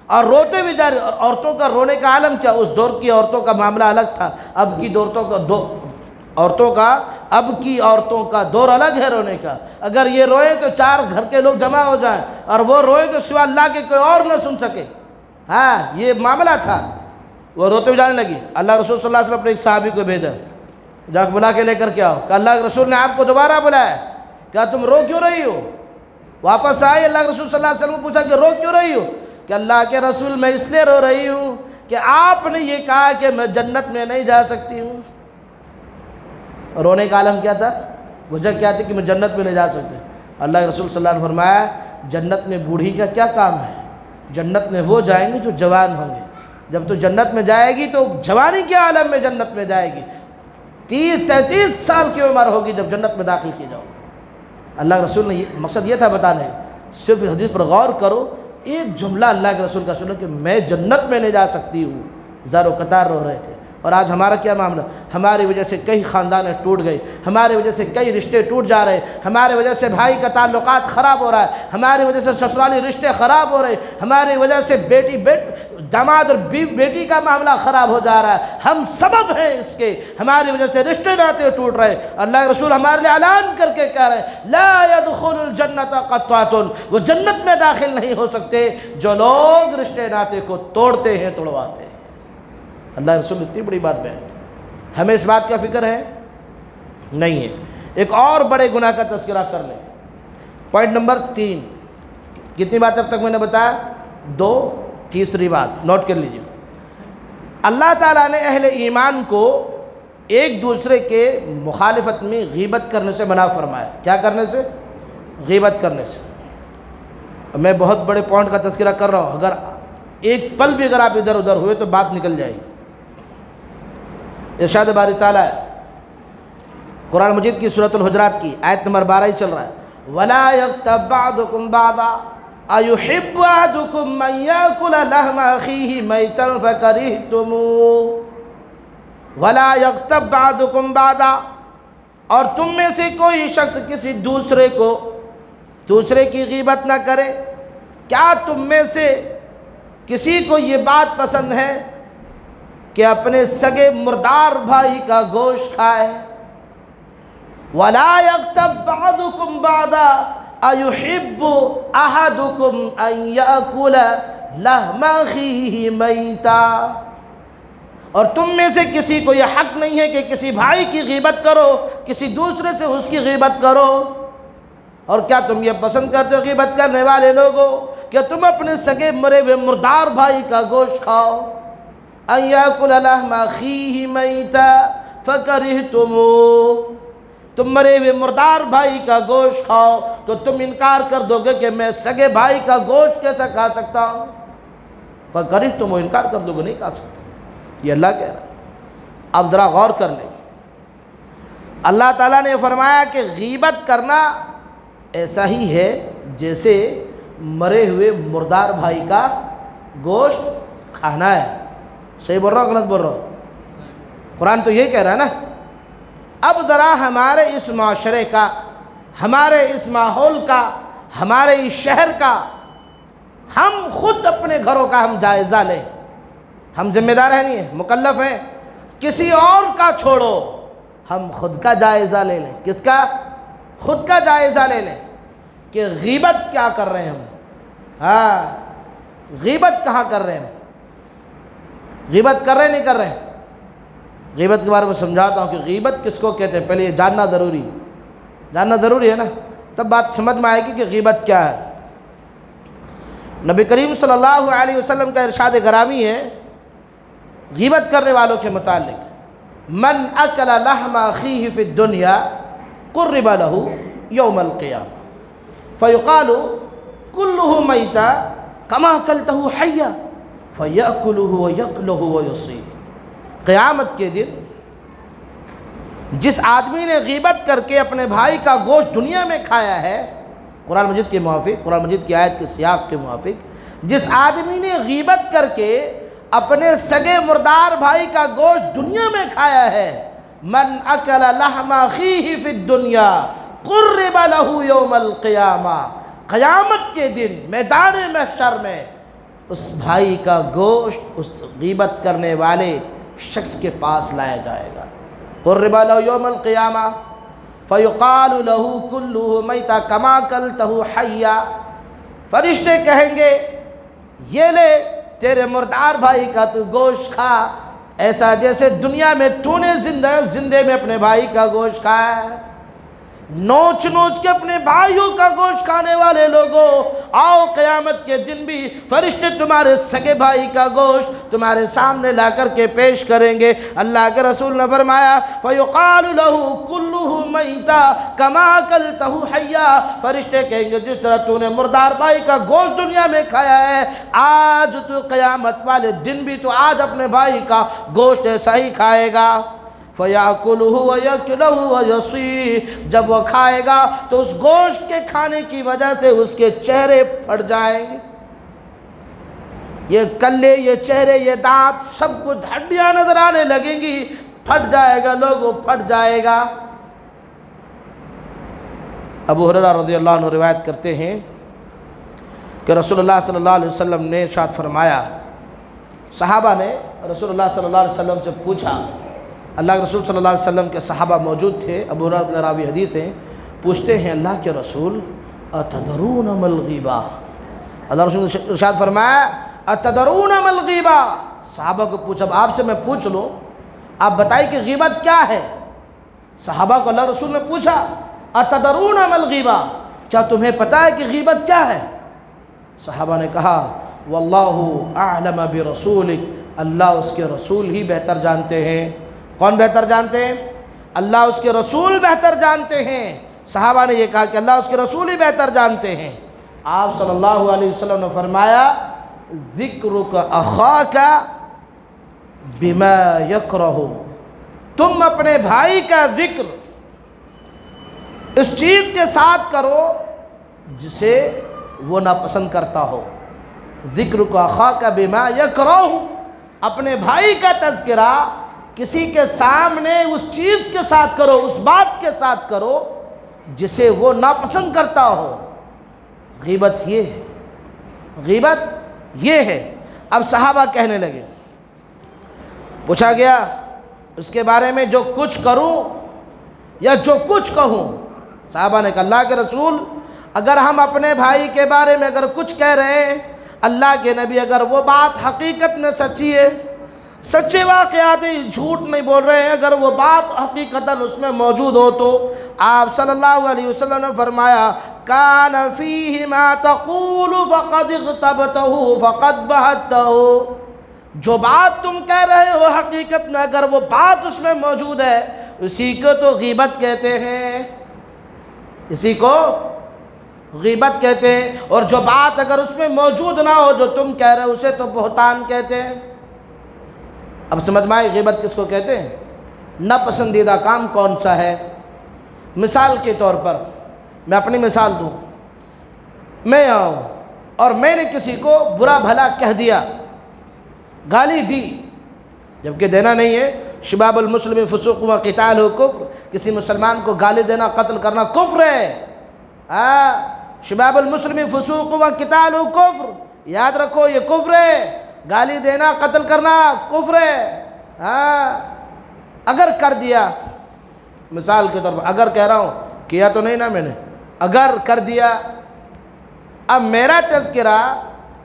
اور روتے بھی جا رہے۔ عورتوں کا رونے کا عالم کیا، اس دور کی عورتوں کا معاملہ الگ تھا، اب کی عورتوں کا دور الگ ہے رونے کا۔ اگر یہ روئے تو 4 گھر کے لوگ جمع ہو جائیں، اور وہ روئے تو سوا اللہ کے کوئی اور نہ سن سکے۔ ہاں یہ معاملہ تھا، وہ روتے ہوئے جانے لگی۔ اللہ رسول صلی اللہ علیہ وسلم نے ایک صحابی کو بھیجا، جا کے بلا کے لے کر کے آؤ، کہ اللہ کے رسول نے آپ کو دوبارہ بلایا، کیا تم رو کیوں رہی ہو؟ واپس آئی، اللہ کے رسول صلی اللہ علیہ وسلم نے پوچھا کہ رو کیوں رہی ہو؟ کہ اللہ کے رسول میں اس لیے رو رہی ہوں کہ آپ نے یہ کہا کہ میں جنت میں نہیں جا سکتی ہوں۔ رونے کا عالم کیا تھا، وجہ کیا تھی کہ میں جنت میں نہیں جا سکتی۔ اللہ کے رسول صلی اللہ علیہ وسلم نے فرمایا جنت میں بوڑھی کا کیا کام ہے، جنت میں وہ جائیں گے جو جوان ہوں گے۔ جب تو جنت میں جائے گی تو جوانی کے عالم میں جنت میں جائے گی، 30-33 سال کی عمر ہوگی جب جنت میں داخل کی جاؤ۔ اللہ کے رسول نے مقصد یہ تھا بتانے، صرف حدیث پر غور کرو، ایک جملہ اللہ کے رسول کا سنو کہ میں جنت میں نہیں جا سکتی ہوں، زار و قطار رو رہے تھے۔ اور آج ہمارا کیا معاملہ، ہماری وجہ سے کئی خاندانیں ٹوٹ گئی، ہماری وجہ سے کئی رشتے ٹوٹ جا رہے، ہماری وجہ سے بھائی کا تعلقات خراب ہو رہا ہے، ہماری وجہ سے سسرالی رشتے خراب ہو رہے، ہماری وجہ سے داماد اور بیٹی کا معاملہ خراب ہو جا رہا ہے۔ ہم سبب ہیں اس کے، ہماری وجہ سے رشتے ناطے ٹوٹ رہے۔ اللہ کے رسول ہمارے لیے اعلان کر کے کہہ رہے ہیں لا يدخل الجنت قطعۃ، وہ جنت میں داخل نہیں ہو سکتے جو لوگ رشتے ناطے کو توڑتے ہیں، توڑواتے ہیں۔ اللہ کے رسول نے اتنی بڑی بات بیان کی، ہمیں اس بات کا فکر ہے نہیں ہے۔ ایک اور بڑے گناہ کا تذکرہ کر لیں، پوائنٹ نمبر 3۔ کتنی بات اب تک میں نے بتایا؟ 2۔ تیسری بات نوٹ کر لیجیے، اللہ تعالیٰ نے اہل ایمان کو ایک دوسرے کے مخالفت میں غیبت کرنے سے منع فرمایا۔ کیا کرنے سے؟ غیبت کرنے سے۔ میں بہت بڑے پوائنٹ کا تذکرہ کر رہا ہوں، اگر ایک پل بھی اگر آپ ادھر ادھر ہوئے تو بات نکل جائے گی۔ ارشاد باری تعالیٰ ہے قرآن مجید کی سورۃ الحجرات کی آیت نمبر 12 ہی چل رہا ہے، وَلَا يَغْتَبْ بَعْضُكُمْ بَعْضًا أَيُحِبُّ أَحَدُكُم مَّن يَأْكُلَ لَحْمَ أَخِيهِ مَيْتًا فَكَرِهْتُمُوهُ وَلَا يَغْتَبْ بَعْضُكُمْ بَعْضًا، اور تم میں سے کوئی شخص کسی دوسرے کی غیبت نہ کرے۔ کیا تم میں سے کسی کو یہ بات پسند ہے کہ اپنے سگے مردار بھائی کا گوشت کھائے؟ وَلَا يَغْتَبْ بَعْضُكُمْ بَعْضًا أَيُحِبُّ أَحَدُكُمْ أَن يَأْكُلَ لَحْمَ أَخِيهِ مَيْتًا، اور تم میں سے کسی کو یہ حق نہیں ہے کہ کسی بھائی کی غیبت کرو، کسی دوسرے سے اس کی غیبت کرو۔ اور کیا تم یہ پسند کرتے ہو غیبت کرنے والے لوگوں کہ تم اپنے سگے مرے ہوئے مردار بھائی کا گوشت کھاؤ؟ أَن يَأْكُلَ لَحْمَ أَخِيهِ مَيْتًا فَكَرِهْتُمُوهُ، تم مرے ہوئے مردار بھائی کا گوشت کھاؤ تو تم انکار کر دو گے کہ میں سگے بھائی کا گوشت کیسا کھا سکتا ہوں؟ فَكَرِهْتُمُوهُ، انکار کر دو گے، نہیں کھا سکتا۔ یہ اللہ کہہ رہا ہے۔ اب ذرا غور کر لیں، اللہ تعالیٰ نے فرمایا کہ غیبت کرنا ایسا ہی ہے جیسے مرے ہوئے مردار بھائی کا گوشت کھانا ہے۔ صحیح بول رہا ہوں غلط بول رہا ہوں؟ قرآن تو یہی کہہ رہا ہے نا۔ اب ذرا ہمارے اس معاشرے کا، ہمارے اس ماحول کا، ہمارے اس شہر کا، ہم خود اپنے گھروں کا ہم جائزہ لیں۔ ہم ذمہ دار ہیں نہیں، مکلف ہیں، کسی اور کا چھوڑو، ہم خود کا جائزہ لے لیں۔ کس کا؟ خود کا جائزہ لے لیں کہ غیبت کیا کر رہے ہیں ہم۔ ہاں، غیبت کہاں کر رہے ہیں؟ غیبت کر رہے نہیں کر رہے ہیں؟ غیبت کے بارے میں سمجھاتا ہوں کہ غیبت کس کو کہتے ہیں، پہلے یہ جاننا ضروری ہے نا، تب بات سمجھ میں آئے گی کہ غیبت کیا ہے۔ نبی کریم صلی اللہ علیہ وسلم کا ارشاد گرامی ہے غیبت کرنے والوں کے متعلق، من اکل لحم اخیہ فی الدنیا قرب له یوم القیامہ فیقال کلہ میتا کما اکلتہ حیا فیأکلہ ویقلہ ویصیح۔ قیامت کے دن جس آدمی نے غیبت کر کے اپنے بھائی کا گوشت دنیا میں کھایا ہے، قرآن مجید کے موافق، قرآن مجید کی آیت کے سیاق کے موافق، جس آدمی نے غیبت کر کے اپنے سگے مردار بھائی کا گوشت دنیا میں کھایا ہے، من اکل لحم اخیہ فی الدنیا قرب لہ یوم القیامہ، قیامت کے دن میدان محشر میں اس بھائی کا گوشت اس غیبت کرنے والے شخص کے پاس لایا جائے گا۔ قرب لہ یوم القیامہ فیقال لہ کلہ میتا کما کلتہ حیا، فرشتے کہیں گے یہ لے تیرے مردار بھائی کا تو گوشت کھا، ایسا جیسے دنیا میں تو نے زندے میں اپنے بھائی کا گوشت کھایا ہے۔ نوچ نوچ کے اپنے بھائیوں کا گوشت کھانے والے لوگوں، آؤ قیامت کے دن بھی فرشتے تمہارے سگے بھائی کا گوشت تمہارے سامنے لا کر کے پیش کریں گے۔ اللہ کے رسول نے فرمایا فَيُقَالُ لَهُ كُلُّهُ مَيْتًا كَمَا أَكَلْتَهُ حَيًّا، فرشتے کہیں گے جس طرح تو نے مردار بھائی کا گوشت دنیا میں کھایا ہے، آج تو قیامت والے دن بھی تو آج اپنے بھائی کا گوشت ایسا ہی کھائے گا۔ فَيَأْكُلُهُ وَيَأْكُلُهُ وَيَصِيحُ، جب وہ کھائے گا تو اس گوشت کے کھانے کی وجہ سے اس کے چہرے پھٹ جائیں گے، یہ کلے، یہ چہرے، یہ دانت، سب کچھ ہڈیاں نظر آنے لگیں گی، پھٹ جائے گا، لوگوں پھٹ جائے گا۔ ابو ہریرہ رضی اللہ عنہ روایت کرتے ہیں کہ رسول اللہ صلی اللہ علیہ وسلم نے ارشاد فرمایا، صحابہ نے رسول اللہ صلی اللہ علیہ وسلم سے پوچھا، اللہ کے رسول صلی اللہ علیہ وسلم کے صحابہ موجود تھے، ابو ہریرہ راوی حدیث ہیں، پوچھتے ہیں اللہ کے رسول اتدرون ما الغیبہ، اللہ رسول نے ارشاد فرمایا اتدرون ما الغیبہ، صحابہ کو پوچھا، اب آپ سے میں پوچھ لوں، آپ بتائیں کہ غیبت کیا ہے؟ صحابہ کو اللہ رسول نے پوچھا اتدرون ما الغیبہ، کیا تمہیں پتہ ہے کہ غیبت کیا ہے؟ صحابہ نے کہا واللہ اعلم برسولک، اللہ اس کے رسول ہی بہتر جانتے ہیں۔ کون بہتر جانتے ہیں؟ اللہ اس کے رسول بہتر جانتے ہیں۔ صحابہ نے یہ کہا کہ اللہ اس کے رسول ہی بہتر جانتے ہیں۔ آپ صلی اللہ علیہ وسلم نے فرمایا ذکرک اخاک بما یکرہ، تم اپنے بھائی کا ذکر اس چیز کے ساتھ کرو جسے وہ ناپسند کرتا ہو۔ ذکرک اخاک بما یکرہ، اپنے بھائی کا تذکرہ کسی کے سامنے اس چیز کے ساتھ کرو، اس بات کے ساتھ کرو جسے وہ ناپسند کرتا ہو۔ غیبت یہ ہے، غیبت یہ ہے۔ اب صحابہ کہنے لگے، پوچھا گیا اس کے بارے میں جو کچھ کروں یا جو کچھ کہوں؟ صحابہ نے کہا اللہ کے رسول اگر ہم اپنے بھائی کے بارے میں اگر کچھ کہہ رہے ہیں، اللہ کے نبی اگر وہ بات حقیقت میں سچی ہے، سچے واقعات جھوٹ نہیں بول رہے ہیں، اگر وہ بات حقیقتاً اس میں موجود ہو تو آپ صلی اللہ علیہ وسلم نے فرمایا کان فیہ ما تقول فقد اغتبتہ فقد بہتہ، جو بات تم کہہ رہے ہو حقیقت میں اگر وہ بات اس میں موجود ہے، اسی کو تو غیبت کہتے ہیں، اسی کو غیبت کہتے ہیں، اور جو بات اگر اس میں موجود نہ ہو جو تم کہہ رہے ہو اسے تو بہتان کہتے ہیں۔ اب سمجھ میں آئی غیبت کس کو کہتے ہیں؟ ناپسندیدہ کام کون سا ہے؟ مثال کے طور پر میں اپنی مثال دوں، میں آؤں اور میں نے کسی کو برا بھلا کہہ دیا، گالی دی، جبکہ دینا نہیں ہے، شباب المسلم فسوق و قتال کفر، کسی مسلمان کو گالی دینا قتل کرنا کفر ہے۔ شباب المسلم فسوق و قتال کفر، یاد رکھو یہ کفر ہے، گالی دینا قتل کرنا کفر ہے۔ اگر کر دیا، مثال کے طور پر اگر کہہ رہا ہوں، کیا تو نہیں نا میں نے، اگر کر دیا، اب میرا تذکرہ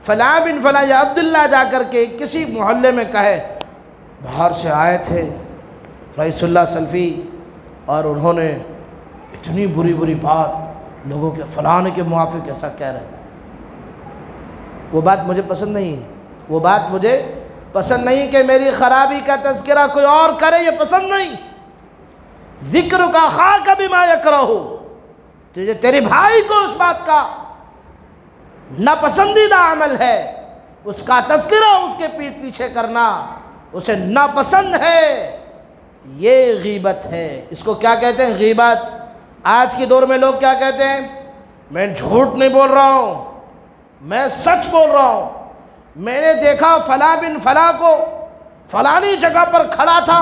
فلاں بن فلاں یا عبداللہ جا کر کے کسی محلے میں کہے باہر سے آئے تھے رئیس اللہ سلفی اور انہوں نے اتنی بری بری بات لوگوں کے فلاں کے موافق ایسا کہہ رہے ہیں، وہ بات مجھے پسند نہیں ہے، وہ بات مجھے پسند نہیں کہ میری خرابی کا تذکرہ کوئی اور کرے، یہ پسند نہیں۔ ذکر کا خاک بما یکرہ، تجھے تیرے بھائی کو اس بات کا ناپسندیدہ عمل ہے، اس کا تذکرہ اس کے پیٹ پیچھے کرنا، اسے ناپسند ہے، یہ غیبت ہے۔ اس کو کیا کہتے ہیں؟ غیبت۔ آج کے دور میں لوگ کیا کہتے ہیں؟ میں جھوٹ نہیں بول رہا ہوں، میں سچ بول رہا ہوں، میں نے دیکھا فلاں بن فلاں کو فلانی جگہ پر کھڑا تھا،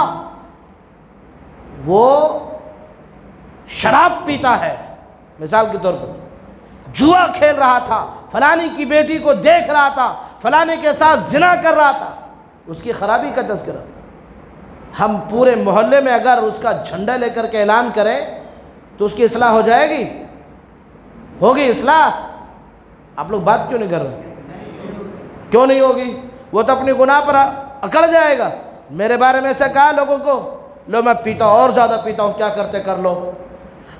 وہ شراب پیتا ہے، مثال کے طور پر جوا کھیل رہا تھا، فلانی کی بیٹی کو دیکھ رہا تھا، فلانے کے ساتھ زنا کر رہا تھا، اس کی خرابی کا تذکرہ۔ ہم پورے محلے میں اگر اس کا جھنڈا لے کر کے اعلان کریں تو اس کی اصلاح ہو جائے گی؟ ہوگی اصلاح؟ آپ لوگ بات کیوں نہیں کر رہے؟ کیوں نہیں ہوگی؟ وہ تو اپنی گناہ پر اکڑ جائے گا۔ میرے بارے میں ایسا کہا لوگوں کو، لو میں پیتا ہوں، اور زیادہ پیتا ہوں، کیا کرتے کر لو،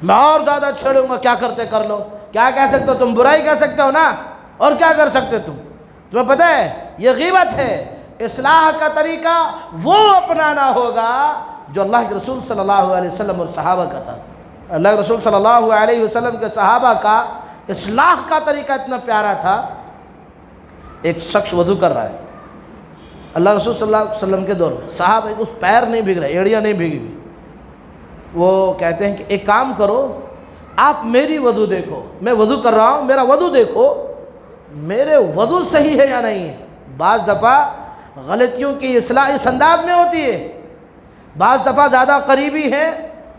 میں اور زیادہ چھیڑوں گا، کیا کرتے کر لو۔ کیا کہہ سکتے ہو تم؟ برائی کہہ سکتے ہو نا، اور کیا کر سکتے تم؟ تمہیں پتہ ہے یہ غیبت ہے۔ اصلاح کا طریقہ وہ اپنانا ہوگا جو اللہ کے رسول صلی اللہ علیہ وسلم اور صحابہ کا تھا۔ اللہ کے رسول صلی اللہ علیہ وسلم کے صحابہ کا اصلاح کا طریقہ اتنا پیارا تھا۔ ایک شخص وضو کر رہا ہے، اللہ رسول صلی اللہ علیہ وسلم کے دور میں، صحابہ اس پیر نہیں بھیگ رہے، ایڑیاں نہیں بھیگی ہوئی، وہ کہتے ہیں کہ ایک کام کرو، آپ میری وضو دیکھو، میں وضو کر رہا ہوں، میرا وضو دیکھو، میرے وضو صحیح ہے یا نہیں ہے۔ بعض دفعہ غلطیوں کی اصلاح اس انداز میں ہوتی ہے، بعض دفعہ زیادہ قریبی ہے،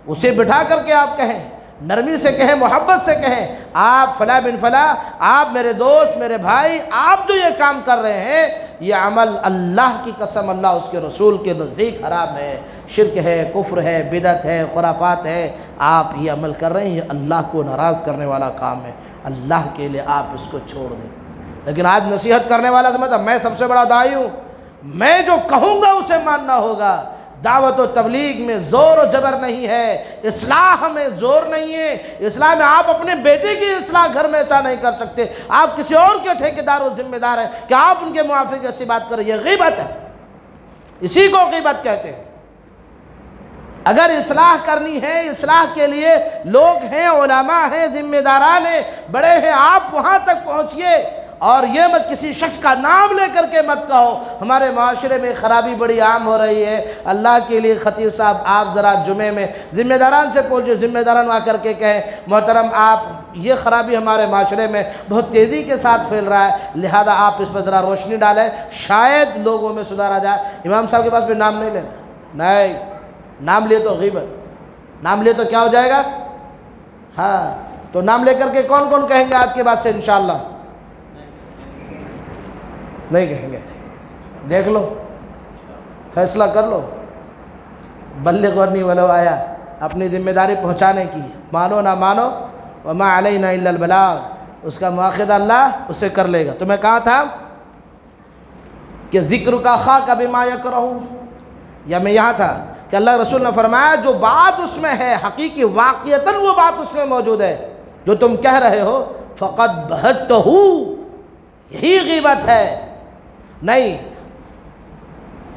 اسے بٹھا کر کے آپ کہیں، نرمی سے کہیں، محبت سے کہیں، آپ فلاں بن فلاں، آپ میرے دوست، میرے بھائی، آپ جو یہ کام کر رہے ہیں، یہ عمل اللہ کی قسم اللہ اس کے رسول کے نزدیک حرام ہے، شرک ہے، کفر ہے، بدعت ہے، خرافات ہے، آپ یہ عمل کر رہے ہیں، یہ اللہ کو ناراض کرنے والا کام ہے، اللہ کے لیے آپ اس کو چھوڑ دیں۔ لیکن آج نصیحت کرنے والا سمجھتا میں سب سے بڑا داعی ہوں، میں جو کہوں گا اسے ماننا ہوگا۔ دعوت و تبلیغ میں زور و جبر نہیں ہے، اصلاح میں زور نہیں ہے۔ اصلاح میں آپ اپنے بیٹے کی اصلاح گھر میں ایسا نہیں کر سکتے، آپ کسی اور کے ٹھیکیدار و ذمہ دار ہیں کہ آپ ان کے موافق ایسی بات کریں، یہ غیبت ہے، اسی کو غیبت کہتے ہیں۔ اگر اصلاح کرنی ہے، اصلاح کے لیے لوگ ہیں، علماء ہیں، ذمہ داران ہیں، بڑے ہیں، آپ وہاں تک پہنچیے، اور یہ مت کسی شخص کا نام لے کر کے مت کہو۔ ہمارے معاشرے میں خرابی بڑی عام ہو رہی ہے، اللہ کے لیے خطیب صاحب آپ ذرا جمعے میں ذمہ داران سے پوچھیں، ذمہ داران آ کر کے کہیں محترم آپ یہ خرابی ہمارے معاشرے میں بہت تیزی کے ساتھ پھیل رہا ہے، لہذا آپ اس پر ذرا روشنی ڈالیں، شاید لوگوں میں سدھار آ جائے۔ امام صاحب کے پاس بھی نام نہیں لینا، نہیں، نام لیے تو غیبت، نام لیے تو کیا ہو جائے گا؟ ہاں، تو نام لے کر کے کون کون کہیں گے آج کے بعد سے انشاءاللہ؟ نہیں کہیں گے۔ دیکھ لو، فیصلہ کر لو، بلغ عنی ولو آیا، اپنی ذمہ داری پہنچانے کی، مانو نہ مانو، وما علینا الا البلاغ، اس کا مواخذہ اللہ اسے کر لے گا۔ تو میں کہا تھا کہ ذکر کا خاک بما یکرہ، یا میں یہاں تھا کہ اللہ رسول نے فرمایا جو بات اس میں ہے حقیقی واقعتاً وہ بات اس میں موجود ہے جو تم کہہ رہے ہو، فقد بہتہ، یہی غیبت ہے، نہیں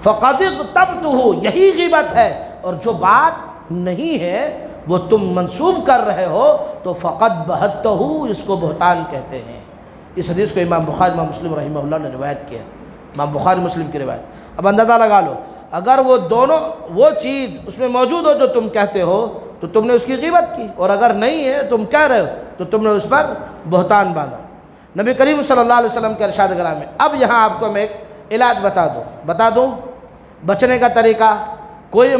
فقد اغتبتہ، یہی غیبت ہے، اور جو بات نہیں ہے وہ تم منسوب کر رہے ہو تو فقد بہتہ، اس کو بہتان کہتے ہیں۔ اس حدیث کو امام بخاری امام مسلم رحمہ اللہ نے روایت کیا، امام بخاری مسلم کی روایت۔ اب اندازہ لگا لو، اگر وہ دونوں وہ چیز اس میں موجود ہو جو تم کہتے ہو تو تم نے اس کی غیبت کی، اور اگر نہیں ہے تم کہہ رہے ہو تو تم نے اس پر بہتان باندھا۔ نبی کریم صلی اللہ علیہ وسلم کے ارشاد گرامی۔ اب یہاں آپ کو میں ایک علاج بتا دوں بچنے کا طریقہ۔ کوئی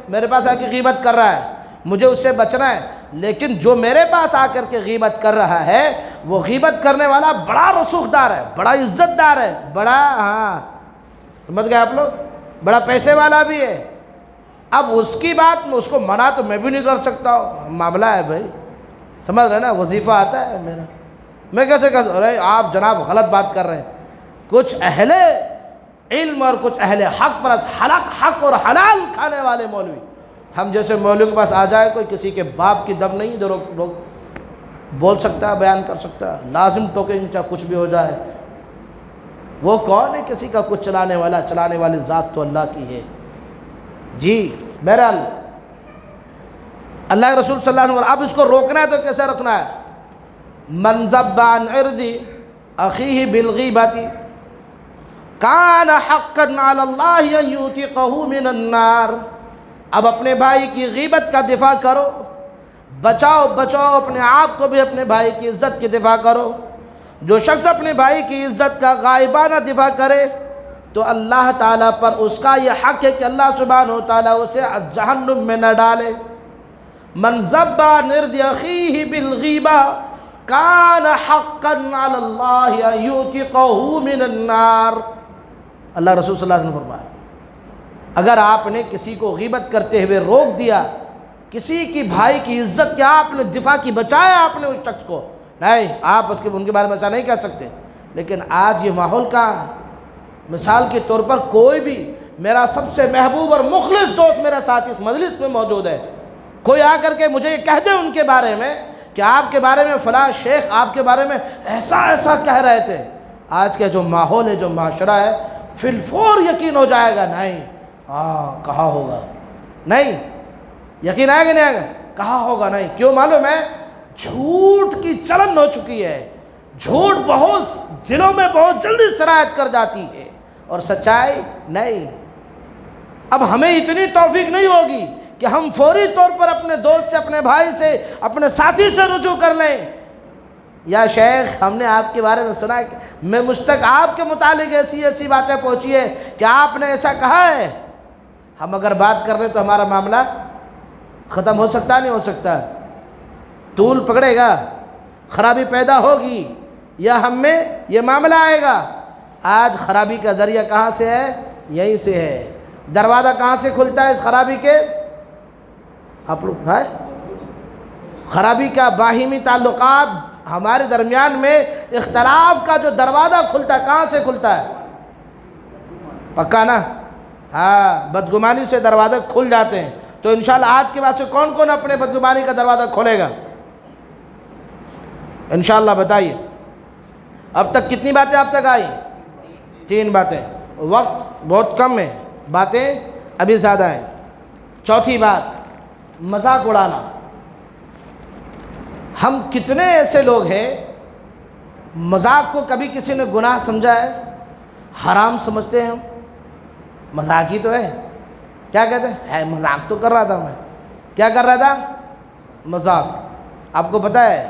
میرے پاس آ کے غیبت کر رہا ہے، مجھے اس سے بچنا ہے، لیکن جو میرے پاس آ کر کے غیبت کر رہا ہے وہ غیبت کرنے والا بڑا رسوخ دار ہے، بڑا عزت دار ہے، بڑا، ہاں سمجھ گئے آپ لوگ، بڑا پیسے والا بھی ہے۔ اب اس کی بات میں اس کو منع تو میں بھی نہیں کر سکتا ہوں، معاملہ ہے بھائی، سمجھ رہے نا، وظیفہ آتا ہے میرا، میں کیسے کہتا ہوں ارے آپ جناب غلط بات کر رہے ہیں۔ کچھ اہل علم اور کچھ اہل حق پر حق اور حلال کھانے والے مولوی، ہم جیسے مولویوں کے پاس آ جائے کوئی، کسی کے باپ کی دم نہیں جو لوگ بول سکتا ہے، بیان کر سکتا ہے، لازم ٹوکیں گے چاہے کچھ بھی ہو جائے۔ وہ کون ہے کسی کا کچھ چلانے والا؟ چلانے والی ذات تو اللہ کی ہے۔ جی بہرحال اللہ کے رسول صلی اللہ علیہ وسلم، اب اس کو روکنا ہے تو کیسے رکھنا ہے؟ من ذب عن عرض اخیہ بالغیبۃ، کان حقا علی اللہ ان یوتقہ من النار۔ اب اپنے بھائی کی غیبت کا دفاع کرو، بچاؤ اپنے آپ کو بھی، اپنے بھائی کی عزت کی دفاع کرو۔ جو شخص اپنے بھائی کی عزت کا غائبانہ دفاع کرے تو اللہ تعالیٰ پر اس کا یہ حق ہے کہ اللہ سبحانہ و تعالیٰ اسے جہنم میں نہ ڈالے۔ من ذب عن عرض اخیہ بالغیبہ کان حقا علی اللہ ان یوتقہ من النار۔ اللہ رسول صلی اللہ علیہ وسلم فرمایا اگر آپ نے کسی کو غیبت کرتے ہوئے روک دیا، کسی کی بھائی کی عزت کے آپ نے دفاع کی، بچایا آپ نے اس شخص کو، نہیں آپ ان کے بارے میں ایسا نہیں کہہ سکتے۔ لیکن آج یہ ماحول کہاں ہے؟ مثال کے طور پر کوئی بھی میرا سب سے محبوب اور مخلص دوست میرا ساتھ اس مجلس میں موجود ہے، کوئی آ کر کے مجھے یہ کہہ دے ان کے بارے میں کہ آپ کے بارے میں فلاں شیخ آپ کے بارے میں ایسا کہہ رہے تھے، آج کا جو ماحول ہے، جو معاشرہ ہے، فی الفور یقین ہو جائے گا، نہیں کہا ہوگا، نہیں یقین آئے گا، نہیں آئے گا، کہا ہوگا، نہیں۔ کیوں معلوم ہے؟ جھوٹ کی چلن ہو چکی ہے، جھوٹ بہت دلوں میں بہت جلدی سرایت کر جاتی ہے، اور سچائی نہیں۔ اب ہمیں اتنی توفیق نہیں ہوگی کہ ہم فوری طور پر اپنے دوست سے، اپنے بھائی سے، اپنے ساتھی سے رجوع کر لیں، یا شیخ ہم نے آپ کے بارے میں سنا ہے کہ میں مجھ تک آپ کے متعلق ایسی باتیں پہنچی ہے کہ آپ نے ایسا کہا ہے، ہم اگر بات کر لیں تو ہمارا معاملہ ختم ہو سکتا نہیں ہو سکتا؟ طول پکڑے گا، خرابی پیدا ہوگی، یا ہم میں یہ معاملہ آئے گا۔ آج خرابی کا ذریعہ کہاں سے ہے؟ یہیں سے ہے۔ دروازہ کہاں سے کھلتا ہے اس خرابی کے؟ آپ لوگ ہے خرابی کا باہمی تعلقات ہمارے درمیان میں اختلاف کا جو دروازہ کھلتا ہے، کہاں سے کھلتا ہے؟ پکا نا؟ ہاں، بدگمانی سے دروازے کھل جاتے ہیں۔ تو انشاءاللہ آج کے بعد سے کون کون اپنے بدگمانی کا دروازہ کھولے گا؟ انشاءاللہ بتائیے۔ اب تک کتنی باتیں آپ تک آئی؟ 3 باتیں۔ وقت بہت کم ہے، باتیں ابھی زیادہ ہیں۔ چوتھی بات، مذاق اڑانا۔ ہم کتنے ایسے لوگ ہیں مذاق کو کبھی کسی نے گناہ سمجھا ہے؟ حرام سمجھتے ہیں ہم، مذاق ہی تو ہے۔ کیا کہتے ہیں؟ مذاق تو کر رہا تھا میں۔ کیا کر رہا تھا؟ مذاق۔ آپ کو پتہ ہے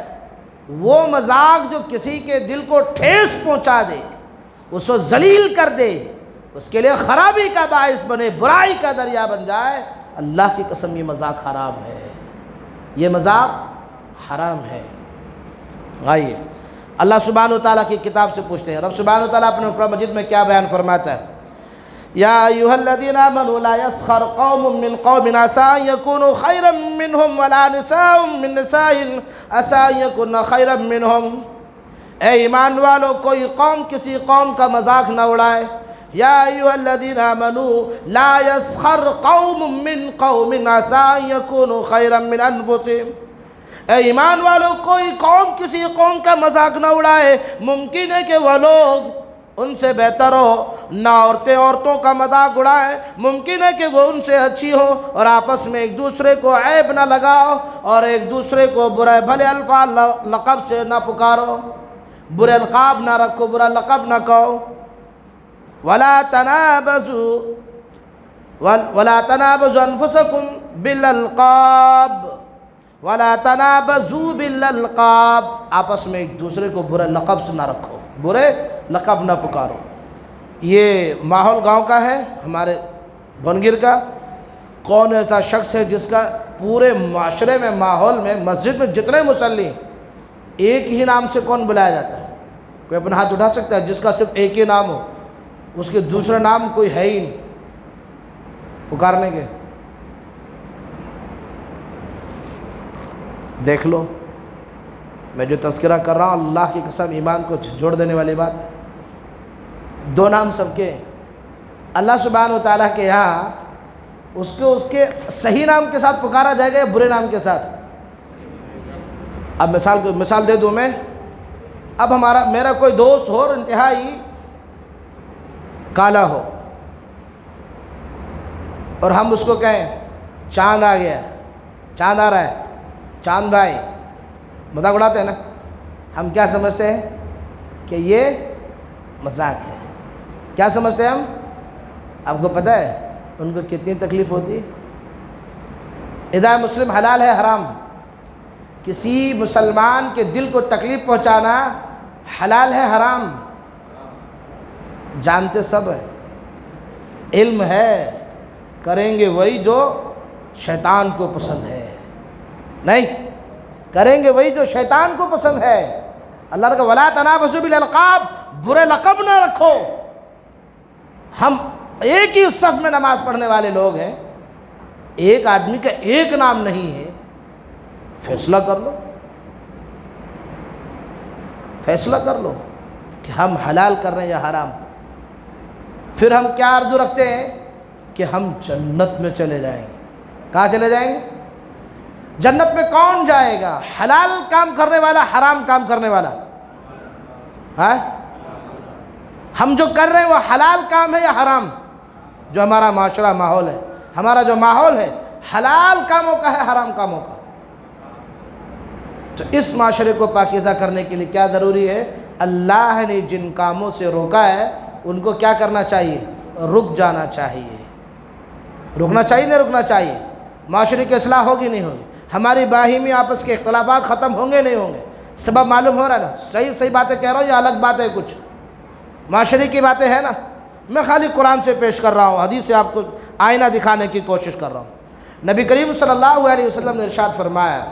وہ مذاق جو کسی کے دل کو ٹھیس پہنچا دے، اس کو ذلیل کر دے، اس کے لیے خرابی کا باعث بنے، برائی کا ذریعہ بن جائے، اللہ کی قسم یہ مذاق حرام ہے، یہ مذاق حرام ہے۔ آئیے اللہ سبحانہ وتعالیٰ کی کتاب سے پوچھتے ہیں، رب سبحانہ وتعالیٰ اپنے قرآن مجید میں کیا بیان فرماتا ہے؟ یا ایھا الذین آمنوا لا یسخر قوم من قوم عسى ان یکونوا خیرا منہم ولا نساء من نساء عسى ان یکن خیرا منہم۔ اے ایمان والو، کوئی قوم کسی قوم کا مذاق نہ اڑائے۔ یا ایھا الذین آمنوا لا یسخر قوم من قوم عسى ان یکونوا خیرا من انفسہم۔ اے ایمان والو، کوئی قوم کسی قوم کا مذاق نہ اڑائے، ممکن ہے کہ وہ لوگ ان سے بہتر ہو۔ نہ عورتیں عورتوں کا مذاق اڑائیں، ممکن ہے کہ وہ ان سے اچھی ہو، اور آپس میں ایک دوسرے کو عیب نہ لگاؤ، اور ایک دوسرے کو برے بھلے الفاظ لقب سے نہ پکارو، برے القاب نہ رکھو، برا لقب نہ کہو۔ وَلَا تَنَابَزُوا أَنفُسَكُمْ بِالْأَلْقَابِ وَلَا تَنَابَزُوا بِالْأَلْقَابِ، آپس میں ایک دوسرے کو برے لقب سے نہ رکھو، برے لقب نہ پکارو۔ یہ ماحول گاؤں کا ہے، ہمارے بنگیر کا۔ کون ایسا شخص ہے جس کا پورے معاشرے میں، ماحول میں، مسجد میں جتنے مصلی ایک ہی نام سے کون بلایا جاتا ہے؟ کوئی اپنا ہاتھ اٹھا سکتا ہے جس کا صرف ایک ہی نام ہو، اس کے دوسرا نام کوئی ہے ہی نہیں پکارنے کے؟ دیکھ لو، میں جو تذکرہ کر رہا ہوں اللہ کی قسم ایمان کو جوڑ دینے والی بات ہے۔ 2 نام سب کے، اللہ سبحانہ وتعالیٰ کے یہاں اس کے صحیح نام کے ساتھ پکارا جائے گا یا برے نام کے ساتھ؟ اب مثال دے دوں میں، اب میرا کوئی دوست ہو اور انتہائی کالا ہو، اور ہم اس کو کہیں چاند آ گیا، چاند آ رہا ہے، چاند بھائی، مذاق اڑاتے ہیں نا؟ ہم کیا سمجھتے ہیں کہ یہ مذاق ہے، کیا سمجھتے ہیں ہم؟ آپ کو پتہ ہے ان کو کتنی تکلیف ہوتی ہے؟ اذا مسلم حلال ہے حرام، کسی مسلمان کے دل کو تکلیف پہنچانا حلال ہے حرام، جانتے سب ہے، علم ہے، کریں گے وہی جو شیطان کو پسند ہے، نہیں کریں گے وہی جو شیطان کو پسند ہے۔ اللہ نے کہا وَلَا تَنَابَزُوا بِالْأَلْقَابِ، برے لقب نہ رکھو۔ ہم ایک ہی صف میں نماز پڑھنے والے لوگ ہیں، ایک آدمی کا ایک نام نہیں ہے، فیصلہ کر لو، فیصلہ کر لو کہ ہم حلال کر رہے ہیں یا حرام۔ پھر ہم کیا آرزو رکھتے ہیں کہ ہم جنت میں چلے جائیں گے۔ کہاں چلے جائیں گے؟ جنت میں کون جائے گا؟ حلال کام کرنے والا، حرام کام کرنے والا؟ ہاں، ہم جو کر رہے ہیں وہ حلال کام ہے یا حرام؟ جو ہمارا معاشرہ ماحول ہے، ہمارا جو ماحول ہے حلال کاموں کا ہے حرام کاموں کا؟ تو اس معاشرے کو پاکیزہ کرنے کے لیے کیا ضروری ہے؟ اللہ نے جن کاموں سے روکا ہے ان کو کیا کرنا چاہیے؟ رک جانا چاہیے۔ رکنا چاہیے نہیں رکنا چاہیے؟ معاشرے کی اصلاح ہوگی نہیں ہوگی؟ ہماری باہمی آپس کے اختلافات ختم ہوں گے نہیں ہوں گے؟ سبب معلوم ہو رہا ہے نا؟ صحیح باتیں کہہ رہا ہوں یا الگ بات ہے کچھ؟ معاشرے کی باتیں ہیں نا؟ میں خالی قرآن سے پیش کر رہا ہوں، حدیث سے آپ کو آئینہ دکھانے کی کوشش کر رہا ہوں۔ نبی کریم صلی اللہ علیہ وسلم نے ارشاد فرمایا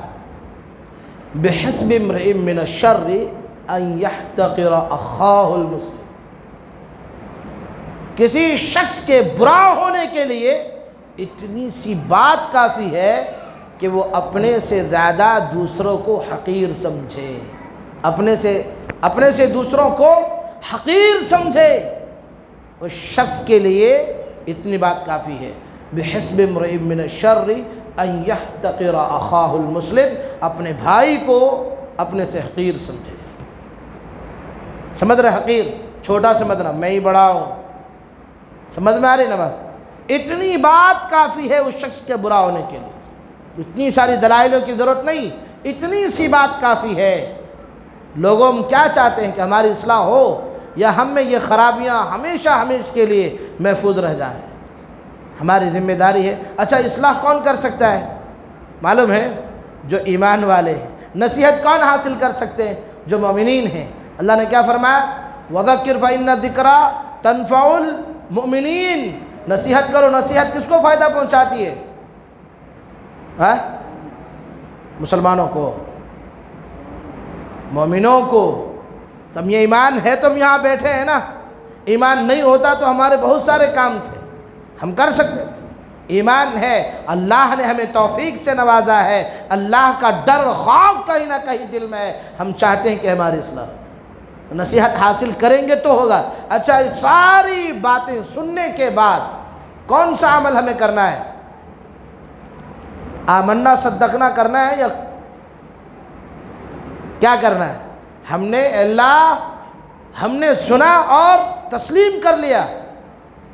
بِحِسْبِ امْرِئٍ مِّنَ الشَّرِّ أَن يَحْتَقِرَ أَخَاهُ الْمُسْلِمِ، کسی شخص کے برا ہونے کے لیے اتنی سی بات کافی ہے کہ وہ اپنے سے زیادہ دوسروں کو حقیر سمجھے، اپنے سے دوسروں کو حقیر سمجھے، اس شخص کے لیے اتنی بات کافی ہے۔ بِحِسْبِ امْرِئٍ مِّنَ الشَّرِّ أَن يَحْتَقِرَ أَخَاهُ الْمُسْلِمِ، اپنے بھائی کو اپنے سے حقیر سمجھے۔ سمجھ رہے؟ حقیر چھوٹا سمجھنا، میں ہی بڑا ہوں، سمجھ میں آ رہی نا بات؟ اتنی بات کافی ہے اس شخص کے برا ہونے کے لیے، اتنی ساری دلائلوں کی ضرورت نہیں، اتنی سی بات کافی ہے۔ لوگوں ہم کیا چاہتے ہیں کہ ہماری اصلاح ہو یا ہم میں یہ خرابیاں ہمیشہ کے لیے محفوظ رہ جائیں؟ ہماری ذمہ داری ہے۔ اچھا اصلاح کون کر سکتا ہے معلوم ہے؟ جو ایمان والے ہیں۔ نصیحت کون حاصل کر سکتے ہیں؟ جو مومنین ہیں۔ اللہ نے کیا فرمایا؟ وَذَكِّرْ فَإِنَّ الذِّكْرَىٰ تَنفَعُ الْمُؤْمِنِينَ، نصیحت کرو، نصیحت کس کو فائدہ پہنچاتی ہے؟ مسلمانوں کو، مومنوں کو۔ تم یہ ایمان ہے تم یہاں بیٹھے ہیں نا، ایمان نہیں ہوتا تو ہمارے بہت سارے کام تھے، ہم کر سکتے تھے۔ ایمان ہے، اللہ نے ہمیں توفیق سے نوازا ہے، اللہ کا ڈر خوف کہیں نہ کہیں دل میں ہے، ہم چاہتے ہیں کہ ہماری اصلاح ہو۔ نصیحت حاصل کریں گے تو ہوگا۔ اچھا یہ ساری باتیں سننے کے بعد کون سا عمل ہمیں کرنا ہے؟ آمنا صدقنا کرنا ہے یا کیا کرنا ہے؟ ہم نے ہم نے سنا اور تسلیم کر لیا،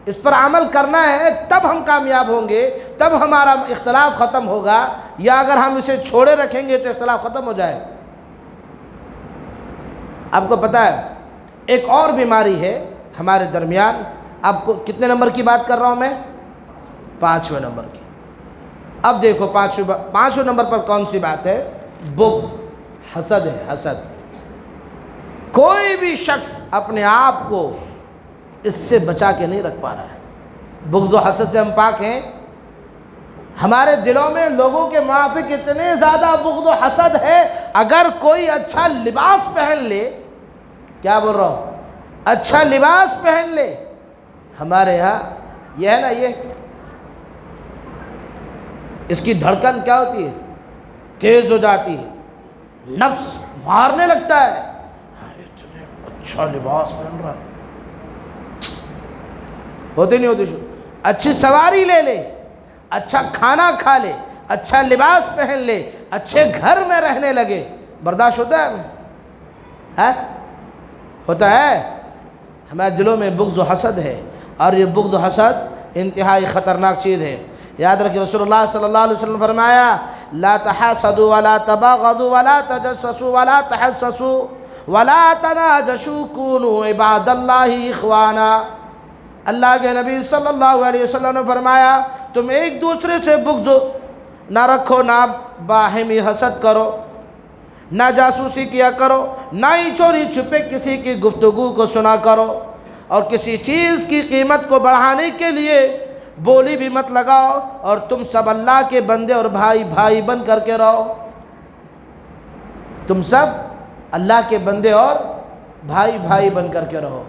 اس پر عمل کرنا ہے، تب ہم کامیاب ہوں گے، تب ہمارا اختلاف ختم ہوگا، یا اگر ہم اسے چھوڑے رکھیں گے تو اختلاف ختم ہو جائے گا۔ آپ کو پتہ ہے ایک اور بیماری ہے ہمارے درمیان، آپ کو کتنے نمبر کی بات کر رہا ہوں میں؟ 5ویں نمبر کی۔ اب دیکھو 5ویں نمبر پر کون سی بات ہے؟ بغض، حسد ہے، حسد۔ کوئی بھی شخص اپنے آپ کو اس سے بچا کے نہیں رکھ پا رہا ہے۔ بغض و حسد سے ہم پاک ہیں؟ ہمارے دلوں میں لوگوں کے موافق اتنے زیادہ بغض و حسد ہے، اگر کوئی اچھا لباس پہن لے، کیا بول رہا ہوں، اچھا لباس پہن لے، ہمارے ہاں یہ ہے نا، یہ اس کی دھڑکن کیا ہوتی ہے؟ تیز ہو جاتی ہے، نفس مارنے لگتا ہے، اتنے اچھا لباس پہن رہا ہے، ہوتی نہیں ہوتی؟ اچھی سواری لے لے، اچھا کھانا کھا لے، اچھا لباس پہن لے، اچھے گھر میں رہنے لگے، برداشت ہوتا ہے ہمیں؟ ہوتا ہے؟ ہمارے دلوں میں بغض و حسد ہے، اور یہ بغض و حسد انتہائی خطرناک چیز ہے۔ یاد رکھیں رسول اللہ صلی اللہ علیہ وسلم فرمایا لا تحاسدوا ولا تباغضوا ولا تجسسوا ولا تحسسوا ولا تناجشوا كونوا عباد اللہ اخوانا۔ اللہ کے نبی صلی اللہ علیہ وسلم نے فرمایا تم ایک دوسرے سے بغض نہ رکھو، نہ باہمی حسد کرو، نہ جاسوسی کیا کرو، نہ ہی چوری چھپے کسی کی گفتگو کو سنا کرو، اور کسی چیز کی قیمت کو بڑھانے کے لیے بولی بھی مت لگاؤ، اور تم سب اللہ کے بندے اور بھائی بھائی بن کر کے رہو۔ تم سب اللہ کے بندے اور بھائی بھائی بن کر کے رہو۔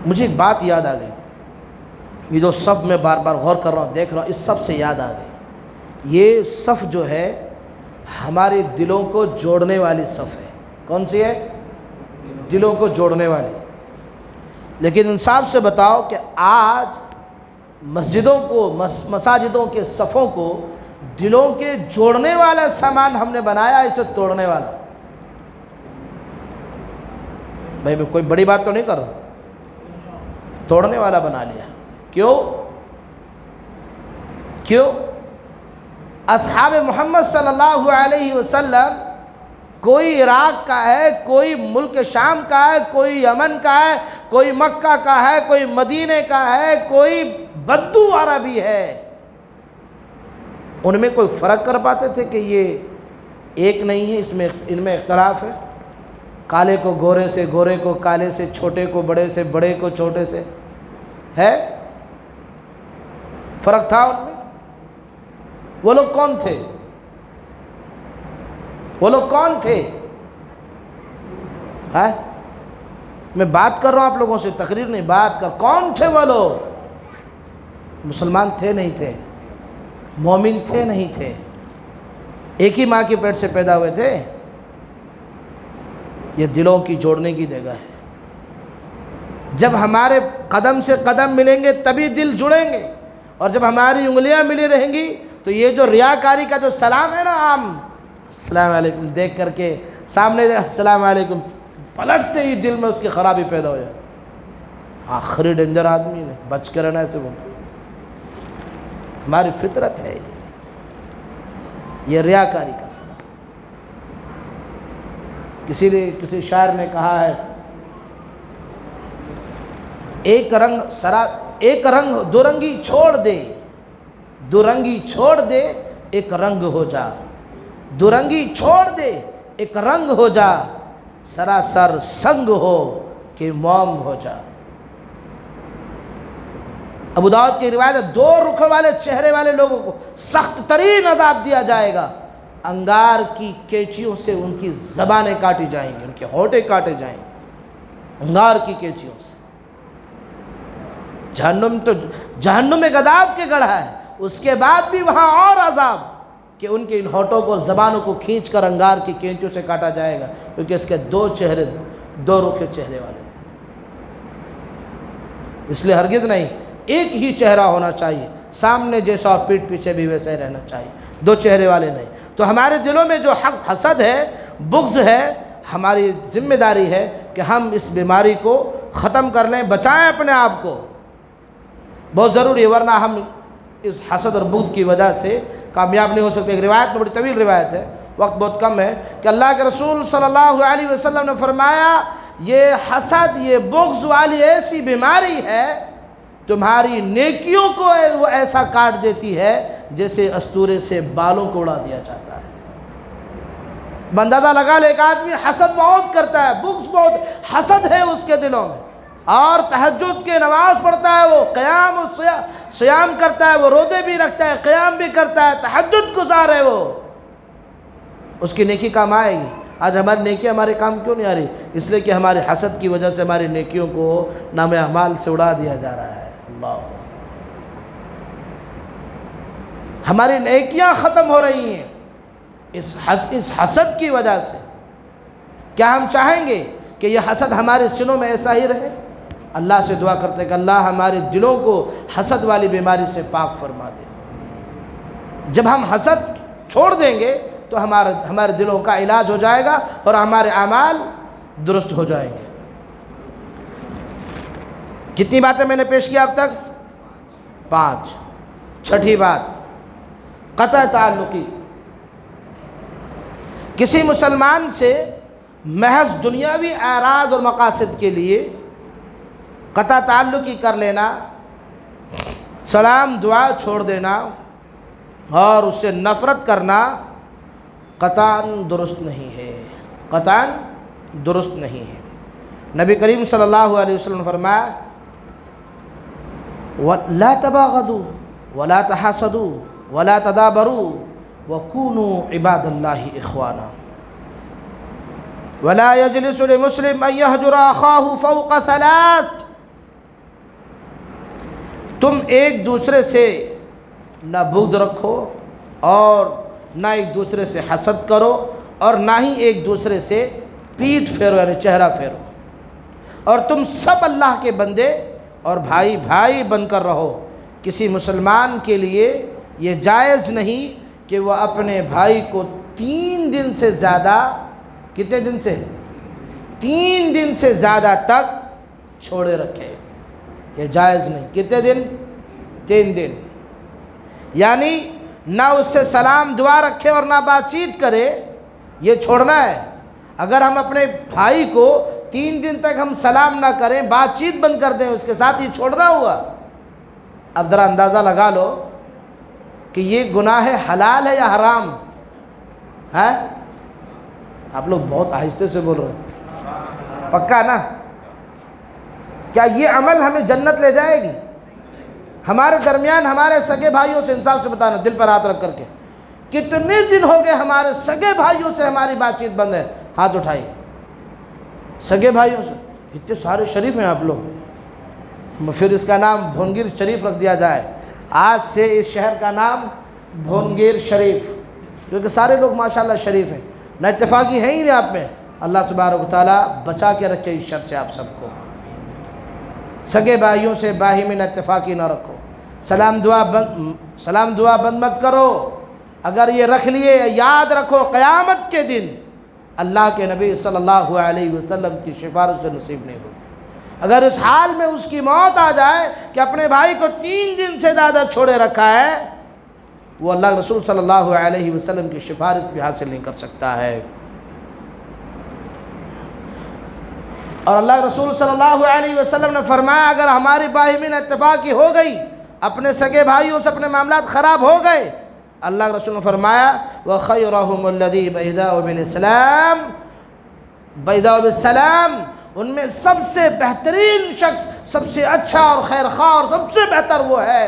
مجھے ایک بات یاد آ گئی، یہ جو صف میں بار بار غور کر رہا ہوں، دیکھ رہا ہوں، اس صف سے یاد آ گئی، یہ صف جو ہے ہمارے دلوں کو جوڑنے والی صف ہے۔ کون سی ہے؟ دلوں کو جوڑنے والی۔ لیکن انصاف سے بتاؤ کہ آج مسجدوں کو، مساجدوں کے صفوں کو دلوں کے جوڑنے والا سامان ہم نے بنایا، اسے توڑنے والا۔ بھائی میں کوئی بڑی بات تو نہیں کر رہا، توڑنے والا بنا لیا۔ کیوں؟ اصحاب محمد صلی اللہ علیہ وسلم کوئی عراق کا ہے، کوئی ملک شام کا ہے، کوئی یمن کا ہے، کوئی مکہ کا ہے، کوئی مدینے کا ہے، کوئی بدو عربی ہے، ان میں کوئی فرق کر پاتے تھے کہ یہ ایک نہیں ہے، ان میں اختلاف ہے؟ کالے کو گورے سے، گورے کو کالے سے، چھوٹے کو بڑے سے، بڑے کو چھوٹے سے، ہے فرق تھا ان میں؟ وہ لوگ کون تھے؟ وہ لوگ کون تھے؟ میں بات کر رہا ہوں آپ لوگوں سے، تقریر نہیں، بات کر، کون تھے وہ لوگ؟ مسلمان تھے نہیں تھے، مومن تھے نہیں تھے، ایک ہی ماں کے پیٹ سے پیدا ہوئے تھے۔ یہ دلوں کی جوڑنے کی جگہ ہے۔ جب ہمارے قدم سے قدم ملیں گے تبھی دل جڑیں گے، اور جب ہماری انگلیاں ملی رہیں گی تو یہ جو ریاکاری کا جو سلام ہے نا، عام السلام علیکم دیکھ کر کے سامنے السلام علیکم، پلٹتے ہی دل میں اس کی خرابی پیدا ہو جائے۔ آخری ڈینجر آدمی نے بچ کے رہنا، ایسے بولتے، ہماری فطرت ہے یہ ریاکاری کا سلام۔ کسی شاعر نے کہا ہے، ایک رنگ دو رنگی چھوڑ دے، دو رنگی چھوڑ دے ایک رنگ ہو جا، دو رنگی چھوڑ دے ایک رنگ ہو جا، سراسر سنگ ہو کہ موم ہو جا۔ ابو داؤد کی روایت ہے، دو رخ والے چہرے والے لوگوں کو سخت ترین عذاب دیا جائے گا، انگار کی کینچیوں سے ان کی زبانیں کاٹی جائیں گی، ان کے ہونٹیں کاٹے جائیں گے انگار کی کینچیوں سے۔ جہنم ایک عذاب کے گڑھا ہے، اس کے بعد بھی وہاں اور عذاب کہ ان کے ان ہونٹوں کو، زبانوں کو کھینچ کر انگار کی کینچیوں سے کاٹا جائے گا، کیونکہ اس کے دو چہرے، دو رخ چہرے والے تھے۔ اس لیے ہرگز نہیں، ایک ہی چہرہ ہونا چاہیے، سامنے جیسا اور پیٹھ پیچھے بھی ویسا ہی رہنا چاہیے، دو چہرے والے نہیں۔ تو ہمارے دلوں میں جو حسد ہے، بغض ہے، ہماری ذمہ داری ہے کہ ہم اس بیماری کو ختم کر لیں، بچائیں اپنے آپ کو، بہت ضروری ہے، ورنہ ہم اس حسد اور بغض کی وجہ سے کامیاب نہیں ہو سکتے۔ ایک روایت میں، بڑی طویل روایت ہے، وقت بہت کم ہے، کہ اللہ کے رسول صلی اللہ علیہ وسلم نے فرمایا، یہ حسد، یہ بغض والی ایسی بیماری ہے، تمہاری نیکیوں کو وہ ایسا کاٹ دیتی ہے جیسے استورے سے بالوں کو اڑا دیا جاتا ہے۔ اندازہ لگا لے، ایک آدمی حسد بہت کرتا ہے، بغض بہت، حسد ہے اس کے دلوں میں، اور تہجد کے نماز پڑھتا ہے، وہ قیام و سیام کرتا ہے، وہ روزے بھی رکھتا ہے، قیام بھی کرتا ہے، تہجد گزار ہے، وہ اس کی نیکی کام آئے گی۔ آج ہماری نیکی ہمارے کام کیوں نہیں آ رہی؟ اس لیے کہ ہمارے حسد کی وجہ سے ہماری نیکیوں کو نام اعمال سے اڑا دیا جا رہا ہے۔ اللہ، ہماری نیکیاں ختم ہو رہی ہیں اس حسد کی وجہ سے۔ کیا ہم چاہیں گے کہ یہ حسد ہمارے سینوں میں ایسا ہی رہے؟ اللہ سے دعا کرتے ہیں کہ اللہ ہمارے دلوں کو حسد والی بیماری سے پاک فرما دے۔ جب ہم حسد چھوڑ دیں گے تو ہمارے دلوں کا علاج ہو جائے گا اور ہمارے اعمال درست ہو جائیں گے۔ کتنی باتیں میں نے پیش کی اب تک؟ 5۔ چھٹی بات، قطع تعلقی۔ کسی مسلمان سے محض دنیاوی اعراض اور مقاصد کے لیے قطع تعلقی کر لینا، سلام دعا چھوڑ دینا اور اس سے نفرت کرنا قطعاً درست نہیں ہے، قطعاً درست نہیں ہے۔ نبی کریم صلی اللہ علیہ وسلم نے فرمایا لا تباغضوا ولا تحاسدوا ولا تدابروا وكونوا عباد اللہ اخوانا ولا يجلس لمسلم ان يهجر اخاه فوق ثلاث۔ تم ایک دوسرے سے نہ بغض رکھو اور نہ ایک دوسرے سے حسد کرو اور نہ ہی ایک دوسرے سے پیٹھ پھیرو یعنی چہرہ پھیرو، اور تم سب اللہ کے بندے اور بھائی بھائی بن کر رہو۔ کسی مسلمان کے لیے یہ جائز نہیں کہ وہ اپنے بھائی کو 3 دن سے زیادہ، کتنے دن سے؟ 3 دن سے زیادہ تک چھوڑے رکھے، یہ جائز نہیں۔ کتنے دن؟ 3 دن، یعنی نہ اس سے سلام دعا رکھے اور نہ بات چیت کرے، یہ چھوڑنا ہے۔ اگر ہم اپنے بھائی کو 3 دن تک ہم سلام نہ کریں، بات چیت بند کر دیں اس کے ساتھ، یہ چھوڑنا ہوا۔ اب ذرا اندازہ لگا لو کہ یہ گناہ حلال ہے یا حرام ہے؟ آپ لوگ بہت آہستہ سے بول رہے ہیں، پکا نا؟ کیا یہ عمل ہمیں جنت لے جائے گی؟ ہمارے درمیان ہمارے سگے بھائیوں سے انصاف سے بتانا، دل پر ہاتھ رکھ کر کے، کتنے دن ہو گئے ہمارے سگے بھائیوں سے ہماری بات چیت بند ہے؟ ہاتھ اٹھائیے۔ سگے بھائیوں سے اتنے سارے شریف ہیں آپ لوگ، پھر اس کا نام بھونگیر شریف رکھ دیا جائے۔ آج سے اس شہر کا نام بھونگیر شریف، کیونکہ سارے لوگ ماشاءاللہ شریف ہیں، نہ اتفاقی ہیں ہی نہیں آپ میں۔ اللہ تبارک و تعالیٰ بچا کے رکھے اس شر سے آپ سب کو۔ سگے بھائیوں سے باہمی نہ اتفاقی نہ رکھو، سلام دعا بند مت کرو۔ اگر یہ رکھ لیے، یاد رکھو قیامت کے دن اللہ کے نبی صلی اللہ علیہ وسلم کی سفارش سے نصیب نہیں ہوگی۔ اگر اس حال میں اس کی موت آ جائے کہ اپنے بھائی کو 3 دن سے زیادہ چھوڑے رکھا ہے، وہ اللہ رسول صلی اللہ علیہ وسلم کی سفارش بھی حاصل نہیں کر سکتا ہے۔ اور اللہ رسول صلی اللہ علیہ وسلم نے فرمایا اگر ہماری باہمی نہ اتفاقی ہو گئی، اپنے سگے بھائیوں سے اپنے معاملات خراب ہو گئے، اللہ رسول نے فرمایا وَخَيْرَهُمُ الَّذِي بَيْدَاءُ بِالسَّلَامِ، ان میں سب سے بہترین شخص، سب سے اچھا اور خیر خواہ اور سب سے بہتر وہ ہے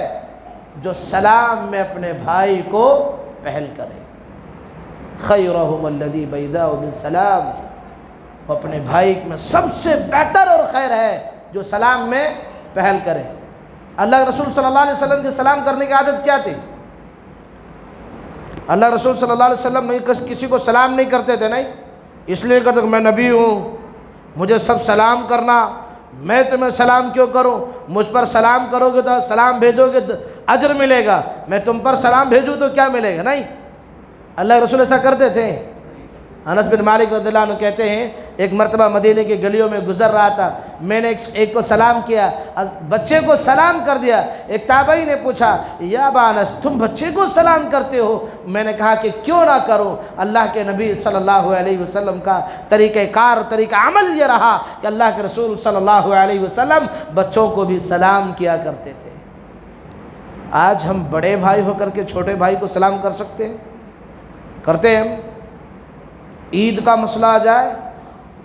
جو سلام میں اپنے بھائی کو پہل کرے۔ خَيْرَهُمُ الَّذِي بَيْدَاءُ بِالسَّلَامِ، وہ اپنے بھائی میں سب سے بہتر اور خیر ہے جو سلام میں پہل کرے۔ اللہ رسول صلی اللہ علیہ وسلم کی سلام کرنے کی عادت کیا تھی؟ اللہ رسول صلی اللہ علیہ وسلم کسی کو سلام نہیں کرتے تھے، نہیں اس لیے کرتے کہ میں نبی ہوں، مجھے سب سلام کرنا، میں تمہیں سلام کیوں کروں؟ مجھ پر سلام کرو گے تو سلام بھیجو گے تو اجر ملے گا، میں تم پر سلام بھیجوں تو کیا ملے گا؟ نہیں، اللہ رسول ایسا کرتے تھے۔ انس بن مالک رضی اللہ عنہ کہتے ہیں ایک مرتبہ مدینے کی گلیوں میں گزر رہا تھا، میں نے ایک کو سلام کیا، بچے کو سلام کر دیا۔ ایک تابعی نے پوچھا یا ابا انس تم بچے کو سلام کرتے ہو؟ میں نے کہا کہ کیوں نہ کروں، اللہ کے نبی صلی اللہ علیہ وسلم کا طریقہ کار، طریقہ عمل یہ رہا کہ اللہ کے رسول صلی اللہ علیہ وسلم بچوں کو بھی سلام کیا کرتے تھے۔ آج ہم بڑے بھائی ہو کر کے چھوٹے بھائی کو سلام کر سکتے ہیں؟ کرتے ہیں؟ عید کا مسئلہ آ جائے،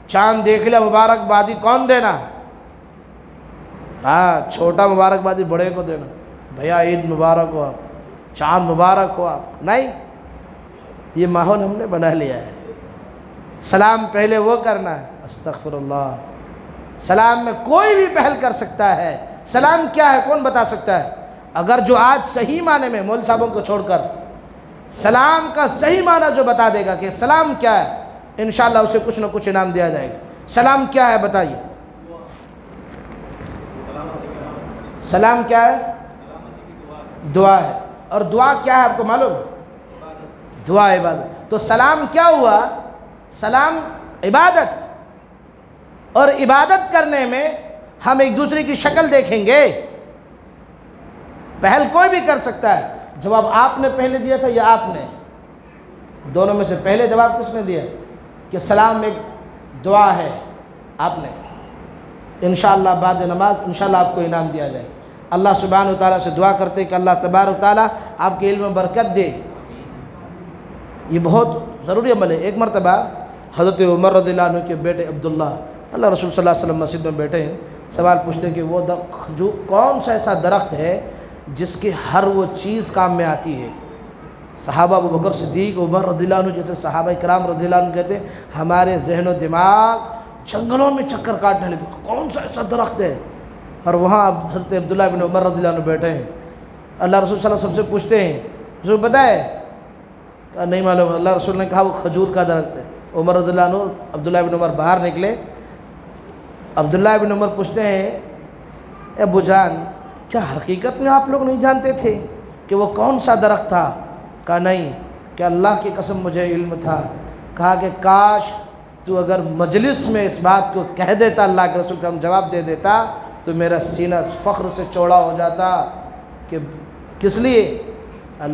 چاند دیکھ لیا مبارکبادی کون دینا؟ ہاں، چھوٹا مبارکبادی بڑے کو دینا، بھیا عید مبارک ہو آپ، چاند مبارک ہو آپ، نہیں، یہ ماحول ہم نے بنا لیا ہے۔ سلام پہلے وہ کرنا ہے، استغفر اللہ، سلام میں کوئی بھی پہل کر سکتا ہے۔ سلام کیا ہے کون بتا سکتا ہے؟ اگر جو آج صحیح معنی میں مول صاحبوں کو چھوڑ کر سلام کا صحیح معنی جو بتا دے گا کہ سلام کیا ہے، انشاءاللہ اسے کچھ نہ کچھ انعام دیا جائے گا۔ سلام کیا ہے بتائیے؟ سلام کیا ہے؟ دعا ہے۔ اور دعا کیا ہے آپ کو معلوم ہے؟ دعا عبادت۔ تو سلام کیا ہوا؟ سلام عبادت، اور عبادت کرنے میں ہم ایک دوسرے کی شکل دیکھیں گے۔ پہل کوئی بھی کر سکتا ہے۔ جواب آپ نے پہلے دیا تھا یا آپ نے؟ دونوں میں سے پہلے جواب کس نے دیا کہ سلام ایک دعا ہے؟ آپ نے۔ انشاءاللہ بعد نماز انشاءاللہ آپ کو انعام دیا جائے۔ اللہ سبحانہ وتعالیٰ سے دعا کرتے کہ اللہ تبارک و تعالیٰ آپ کے علم میں برکت دے۔ یہ بہت ضروری عمل ہے۔ ایک مرتبہ حضرت عمر رضی اللہ عنہ کے بیٹے عبداللہ، اللہ رسول صلی اللہ علیہ وسلم مسجد میں بیٹھے ہیں، سوال پوچھتے ہیں کہ وہ جو کون سا ایسا درخت ہے جس کی ہر وہ چیز کام میں آتی ہے۔ صحابہ ابو بکر صدیق، عمر رضی اللہ عنہ جیسے صحابہ کرام رضی اللہ عنہ کہتے ہیں ہمارے ذہن و دماغ جنگلوں میں چکر کاٹنے لگے، کون سا ایسا درخت ہے؟ اور وہاں حضرت عبداللہ بن عمر رضی اللہ عنہ بیٹھے ہیں۔ اللہ رسول صلی اللہ علیہ وسلم سے پوچھتے ہیں جو بتائے؟ کہا نہیں معلوم۔ اللہ رسول نے کہا وہ کھجور کا درخت ہے۔ عمر رضی اللہ عنہ عبداللہ بن عمر باہر نکلے۔ عبداللہ بن عمر پوچھتے ہیں اے ابو جان کیا حقیقت میں آپ لوگ نہیں جانتے تھے کہ وہ کون سا درخت تھا؟ کہا نہیں، کہ اللہ کی قسم مجھے علم تھا۔ کہا کہ کاش تو اگر مجلس میں اس بات کو کہہ دیتا، اللہ کے رسول سے ہم جواب دے دیتا تو میرا سینہ فخر سے چوڑا ہو جاتا۔ کہ کس لیے؟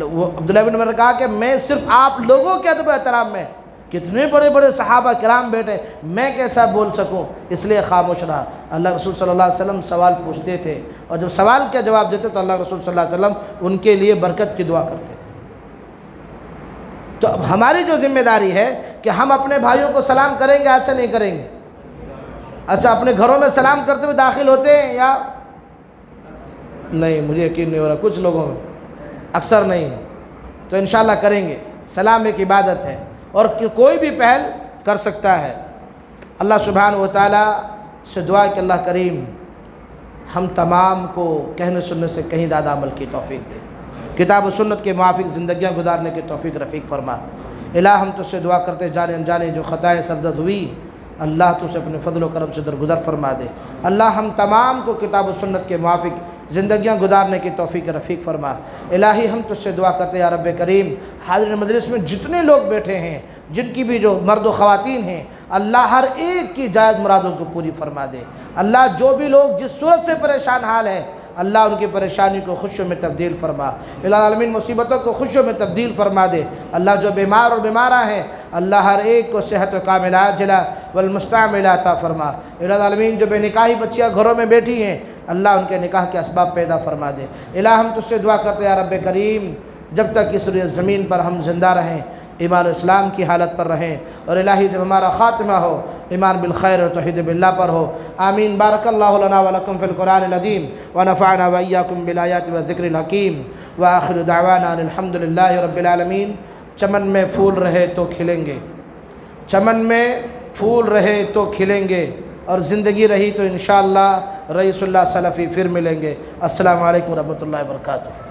وہ عبداللہ بن عمر نے کہا کہ میں صرف آپ لوگوں کے ادب و احترام میں، کتنے بڑے بڑے صحابہ کرام بیٹھے، میں کیسا بول سکوں، اس لیے خاموش رہا۔ اللہ رسول صلی اللہ علیہ وسلم سوال پوچھتے تھے اور جب سوال کا جواب دیتے تو اللہ رسول صلی اللہ علیہ وسلم ان کے لیے برکت کی دعا کرتے تھے۔ تو اب ہماری جو ذمہ داری ہے کہ ہم اپنے بھائیوں کو سلام کریں گے، ایسے نہیں کریں گے؟ اچھا اپنے گھروں میں سلام کرتے ہوئے داخل ہوتے ہیں یا نہیں؟ مجھے یقین نہیں ہو رہا، کچھ لوگوں میں، اکثر نہیں ہے۔ تو انشاءاللہ کریں گے۔ سلام ایک عبادت ہے اور کوئی بھی پہل کر سکتا ہے۔ اللہ سبحانہ و تعالیٰ سے دعا کہ اللہ کریم ہم تمام کو کہنے سننے سے کہیں زیادہ عمل کی توفیق دے، کتاب و سنت کے موافق زندگیاں گزارنے کی توفیق رفیق فرما۔ الہ ہم تجھ سے دعا کرتے جانے انجانے جو خطائیں سرزد ہوئی، اللہ تو سے اپنے فضل و کرم سے درگزر فرما دے۔ اللہ ہم تمام کو کتاب و سنت کے موافق زندگیاں گزارنے کی توفیق رفیق فرما۔ الہی ہم تجھ سے دعا کرتے یا رب کریم حاضر مجلس میں جتنے لوگ بیٹھے ہیں، جن کی بھی جو مرد و خواتین ہیں، اللہ ہر ایک کی جائز مرادوں کو پوری فرما دے۔ اللہ جو بھی لوگ جس صورت سے پریشان حال ہے، اللہ ان کی پریشانی کو خوشیوں میں تبدیل فرما۔ الہ العالمین مصیبتوں کو خوشیوں میں تبدیل فرما دے۔ اللہ جو بیمار اور بیمارہ ہیں، اللہ ہر ایک کو صحت و کاملہ عاجلہ والمستعملہ عطا فرما۔ الہ العالمین جو بے نکاحی بچیاں گھروں میں بیٹھی ہیں، اللہ ان کے نکاح کے اسباب پیدا فرما دے۔ الہ ہم تجھ سے دعا کرتے یا رب کریم جب تک اس زمین پر ہم زندہ رہیں، ایمان و اسلام کی حالت پر رہیں، اور الہی جب ہمارا خاتمہ ہو ایمان بالخیر و توحید باللہ پر ہو۔ آمین۔ بارک اللہ لنا ولکم فی القرآن العظیم ونفعنا وإیاکم بالآیات والذکر الحکیم وآخر دعوانا ان الحمد للہ رب العالمین۔ چمن میں پھول رہے تو کھلیں گے، چمن میں پھول رہے تو کھلیں گے، اور زندگی رہی تو انشاءاللہ رئیس اللہ سلفی پھر ملیں گے۔ السلام علیکم ورحمۃ اللہ وبرکاتہ۔